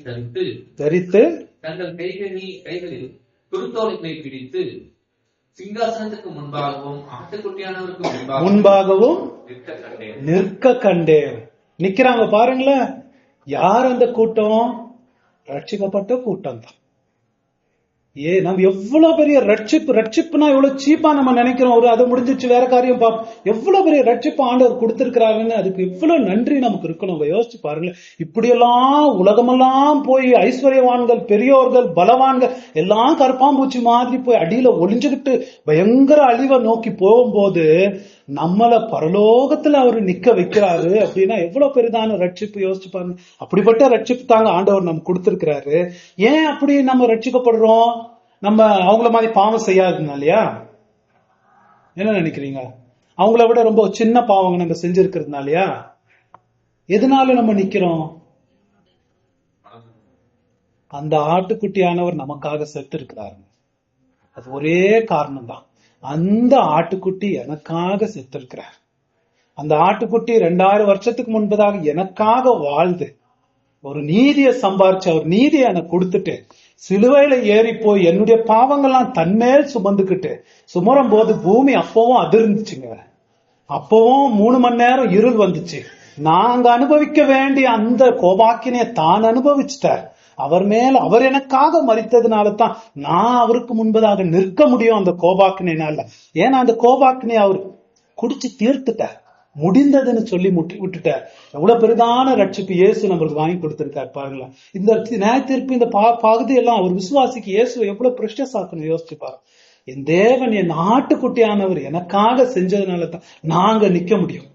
தரித்து தங்கள் கைகளில் குருத்தோலைகளை பிடித்து சிங்காசனத்துக்கு முன்பாகவும் ஆட்டுக்குட்டியானவருக்கு முன்பாகவும் நிற்க கண்டேன். நிக்கிறாங்க பாருங்களேன். யார் அந்த கூட்டம்? ரட்சிக்கப்பட்ட கூட்டம் தான். நம்ம எவ்வளவு பெரிய ரட்சிப்புனா எவ்வளவு சீப்பா நம்ம நினைக்கிறோம். ஒரு அதை முடிஞ்சிச்சு வேற காரியம் பார்ப்போம். எவ்வளவு பெரிய ரட்சிப்பு ஆண்டவர் கொடுத்திருக்கிறாருன்னு அதுக்கு எவ்வளவு நன்றி நமக்கு இருக்கணும். யோசிச்சு பாருங்களேன். இப்படியெல்லாம் உலகமெல்லாம் போய் ஐஸ்வர்யவான்கள், பெரியோர்கள், பலவான்கள் எல்லாம் கற்பாம்பூச்சி மாதிரி போய் அடியில ஒளிஞ்சுக்கிட்டு பயங்கர அழிவை நோக்கி போகும்போது நம்மள பரலோகத்துல அவரு நிக்க வைக்கிறாரு அப்படின்னா எவ்வளவு பெரிதான ரட்சிப்பு. யோசிச்சு பாருங்க. அப்படிப்பட்ட ரட்சிப்பு தாங்க ஆண்டவர் நமக்கு கொடுத்திருக்கிறாரு. ஏன் அப்படி நம்ம ரட்சிக்கப்படுறோம்? நம்ம அவங்கள மாதிரி பாவம் செய்யாததுனாலயா? என்ன நினைக்கிறீங்க? அவங்கள விட ரொம்ப சின்ன பாவங்க நம்ம செஞ்சிருக்கிறதுனாலயா? எதனால நம்ம நிக்கிறோம்? அந்த ஆட்டுக்குட்டியானவர் நமக்காக செத்து இருக்கிறாரு. அது ஒரே காரணம் தான். அந்த ஆட்டுக்குட்டி எனக்காக செத்திருக்கிறார். அந்த ஆட்டுக்குட்டி 2000 வருஷத்துக்கு முன்பதாக எனக்காக வாழ்ந்து ஒரு நீதியை சம்பாரிச்சு அவர் நீதியை எனக்கு கொடுத்துட்டு சிலுவையில ஏறி போய் என்னுடைய பாவங்கள்லாம் தன்மேல் சுமந்துக்கிட்டு சுமரும் போது பூமி அப்பவும் அதிர்ந்துச்சுங்க. அப்பவும் 3 மணி நேரம் இருள் வந்துச்சு. நாங்க அனுபவிக்க வேண்டிய அந்த கோபாக்கினைய தான் அனுபவிச்சுட்டார். அவர் எனக்காக மரித்ததுனால தான் நான் அவருக்கு முன்பதாக நிற்க முடியும். அந்த கோபாக்கினால. ஏன்னா அந்த கோபாக்கினை அவர் குடிச்சு தீர்த்துட்டார், முடிந்ததுன்னு சொல்லி விட்டுட்டார். எவ்வளவு பெரிதான ரட்சிப்பு இயேசு நம்மளுக்கு வாங்கி கொடுத்திருக்காரு பாருங்களேன். இந்த நியாய தீர்ப்பு இந்த பகுதி எல்லாம் ஒரு விசுவாசிக்கு இயேசு எவ்வளவு பிரஷஸ் ஆக்கணும் யோசிச்சு பாரு. என் தேவன் என் ஆட்டுக்குட்டியானவர் எனக்காக செஞ்சதுனால தான் நாங்க நிக்க முடியும்.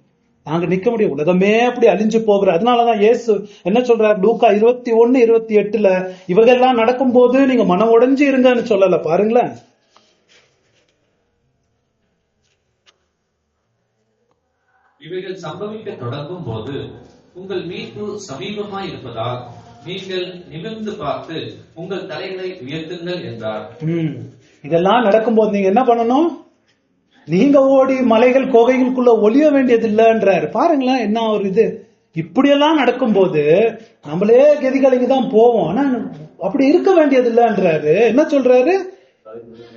உலகமே அப்படி அழிஞ்சு போகிற. அதனாலதான் இயேசு என்ன சொல்றாரு? லூக்கா 21:28 இவங்கெல்லாம் நடக்கும் போது நீங்க மனம் உடைஞ்சு இருங்கன்னு சொல்லல பாருங்களேன். இவைகள் சம்பவிக்க தொடங்கும் போது உங்கள் மீட்பு சமீபமாய் இருப்பதால் நீங்கள் நிமிர்ந்து பார்த்து உங்கள் தலைகளை உயர்த்துங்கள் என்றார். இதெல்லாம் நடக்கும்போது நீங்க என்ன பண்ணணும்? நீங்க ஓடி மலைகள் கோகைகளுக்குள்ள ஒளிய வேண்டியது இல்லைன்றாரு பாருங்களேன். என்ன ஒரு இது. இப்படியெல்லாம் நடக்கும்போது நம்மளே கதிகளுக்கு தான் போவோம். ஆனா அப்படி இருக்க வேண்டியது இல்லைன்றாரு. என்ன சொல்றாரு?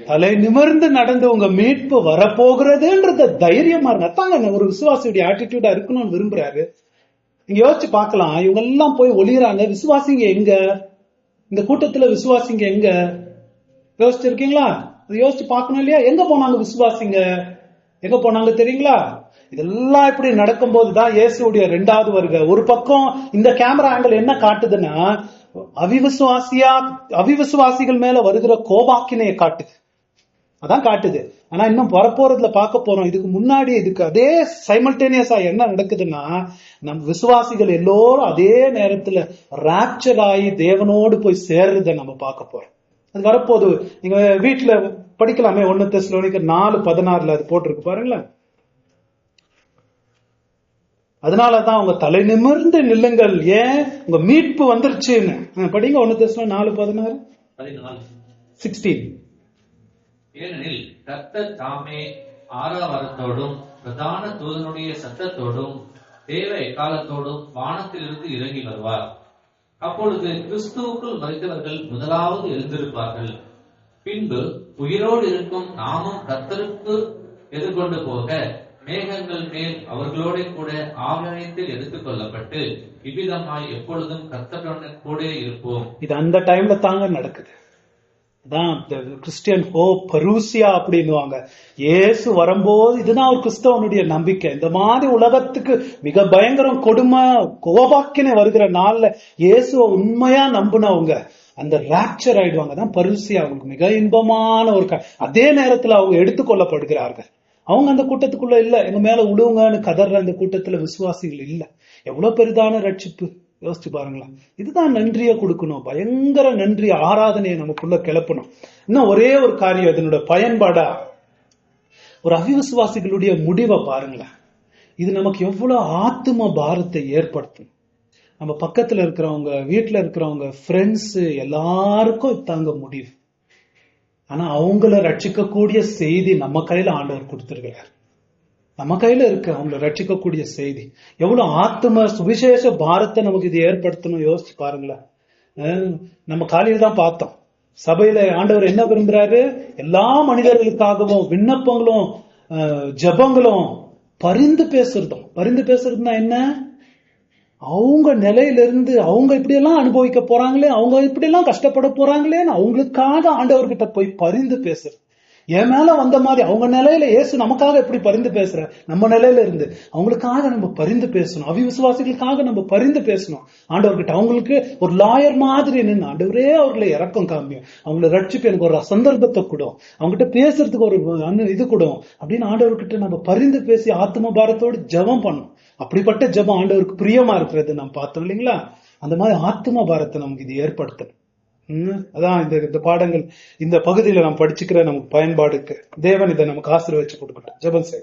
தலை நிமிர்ந்து நடந்து உங்க மீட்பு வரப்போகிறதுன்றத தைரியமா இருந்தாங்க ஒரு விசுவாசியுடைய ஆட்டிடியூடா இருக்கணும்னு விரும்புறாரு. நீங்க யோசிச்சு பார்க்கலாம். இவங்க எல்லாம் போய் ஒளியறாங்க. விசுவாசிங்க எங்க? இந்த கூட்டத்துல விசுவாசிங்க எங்க? யோசிச்சிருக்கீங்களா? யோசிச்சு பார்க்கணும் இல்லையா? எங்க போனாங்க விசுவாசிங்க? எங்க போனாங்க தெரியுங்களா? இதெல்லாம் இப்படி நடக்கும் போதுதான் இயேசுடைய 2வது வருகை. ஒரு பக்கம் இந்த கேமரா ஆங்கிள் என்ன காட்டுதுன்னா அவிவிசுவாசிகள் மேல வருகிற கோபாக்கினைய காட்டுது. அதான் காட்டுது. ஆனா இன்னும் வரப்போறதுல பார்க்க போறோம். இதுக்கு முன்னாடி இதுக்கு அதே சைமல்டேனியஸா என்ன நடக்குதுன்னா நம் விசுவாசிகள் எல்லோரும் அதே நேரத்துல ராப்சர் ஆகி தேவனோடு போய் சேர்றத நம்ம பார்க்க போறோம். அது வரப்போது. நீங்க வீட்டுல படிக்கலாமே. 1 தெசலோனிக்கர் 4:16 அது போட்டிருக்கு பாருங்களேன். அதனாலதான் உங்க தலை நிமிர்ந்து நில்லுங்கள். ஏன்? உங்க மீட்பு வந்துருச்சுன்னு படிங்க. 1 தெசலோனிக்கர் 4:16. ஏனெனில் கர்த்தர் தாமே ஆரவாரத்தோடும் பிரதான தூதனுடைய சத்தத்தோடும் தேவ எக்காலத்தோடும் வானத்திலிருந்து இறங்கி வருவார். அப்பொழுது கிறிஸ்துவுக்குள் மரித்தவர்கள் முதலாவது எழுந்திருப்பார்கள். பின்பு உயிரோடு இருக்கும் நாமும் கர்த்தருக்கு எதிர்கொண்டு போக மேகங்கள் மேல் அவர்களோட கூட ஆகாயத்தில் எடுத்துக் கொள்ளப்பட்டு இவ்விதமாய் எப்பொழுதும் கர்த்தருடன் கூட இருப்போம். இது அந்த டைம்ல தாங்க நடக்குது. கிறிஸ்டியன் ஹோப் பரூசியா அப்படின்னுவாங்க. இயேசு வரும்போது இதுதான் ஒரு கிறிஸ்தவனுடைய நம்பிக்கை. இந்த மாதிரி உலகத்துக்கு மிக பயங்கரம் கொடுமை கோபாக்கினை வருகிற நாள்ல இயேசுவை உண்மையா நம்பினவங்க அந்த ராப்சர் ஆயிடுவாங்க. தான் பரூசியா. அவங்களுக்கு மிக இன்பமான ஒரு அதே நேரத்துல அவங்க எடுத்துக்கொள்ளப்படுகிறார்கள். அவங்க அந்த கூட்டத்துக்குள்ள இல்ல. எங்க மேல உழுவுங்கன்னு கதற அந்த கூட்டத்துல விசுவாசிகள் இல்ல. எவ்வளவு பெரிதான ரட்சிப்பு. யோசிச்சு பாருங்களேன். இதுதான் நன்றியை கொடுக்கணும். பயங்கர நன்றி ஆராதனையை நமக்குள்ள கிளப்பணும். இன்னும் ஒரே ஒரு காரியம் இதனோட பயன்பாடா, ஒரு அவிசுவாசிகளுடைய முடிவை பாருங்களேன். இது நமக்கு எவ்வளவு ஆத்தும பாரத்தை ஏற்படுத்தும். நம்ம பக்கத்துல இருக்கிறவங்க, வீட்டுல இருக்கிறவங்க, ஃப்ரெண்ட்ஸ் எல்லாருக்கும் தாங்க முடிவு. ஆனா அவங்கள ரட்சிக்கக்கூடிய செய்தி நம்ம கையில ஆண்டவர் கொடுத்திருக்கிறார். நம்ம கையில இருக்கு அவங்களை ரட்சிக்கக்கூடிய செய்தி. எவ்வளவு ஆத்தும சுவிசேஷ பாரத்தை நமக்கு இது ஏற்படுத்தணும் யோசிச்சு பாருங்களேன். நம்ம காலையில தான் பார்த்தோம், சபையில ஆண்டவர் என்ன விரும்புறாரு? எல்லா மனிதர்களுக்காகவும் விண்ணப்பங்களும் ஜெபங்களும் பரிந்து பேசுறதும். பரிந்து பேசுறதுன்னா என்ன? அவங்க நிலையிலிருந்து அவங்க இப்படி எல்லாம் அனுபவிக்க போறாங்களே, அவங்க இப்படி எல்லாம் கஷ்டப்பட போறாங்களேன்னு அவங்களுக்காக ஆண்டவர்கிட்ட போய் பரிந்து பேசுறது. என் மேல வந்த மாதிரி அவங்க நிலையில இயேசு நமக்காக எப்படி பரிந்து பேசுற, நம்ம நிலையில இருந்து அவங்களுக்காக நம்ம பரிந்து பேசணும். அவிசுவாசிகளுக்காக நம்ம பரிந்து பேசணும் ஆண்டவர்கிட்ட. அவங்களுக்கு ஒரு லாயர் மாதிரி நின்று, ஆண்டவரே அவர்களை இறக்கம் காமியும், அவங்களை ரட்சிப்பு எனக்கு ஒரு சந்தர்ப்பத்தை கூடும், அவங்ககிட்ட பேசுறதுக்கு ஒரு இது கூடும் அப்படின்னு ஆண்டவர்கிட்ட நம்ம பரிந்து பேசி ஆத்ம பாரத்தோடு ஜெபம் பண்ணணும். அப்படிப்பட்ட ஜெபம் ஆண்டவருக்கு பிரியமா இருக்கிறது நாம் பார்த்தோம் இல்லைங்களா? அந்த மாதிரி ஆத்ம பாரத்தை நமக்கு இது ஏற்படுத்தணும். அதான் இந்த பாடங்கள், இந்த பகுதியில நாம் படிச்சுக்கிற நமக்கு பயன்பாடுக்கு தேவன் இதை நமக்கு ஆசீர்வதிச்சு கொடுக்கட்டும். ஜெபம் செய்ய.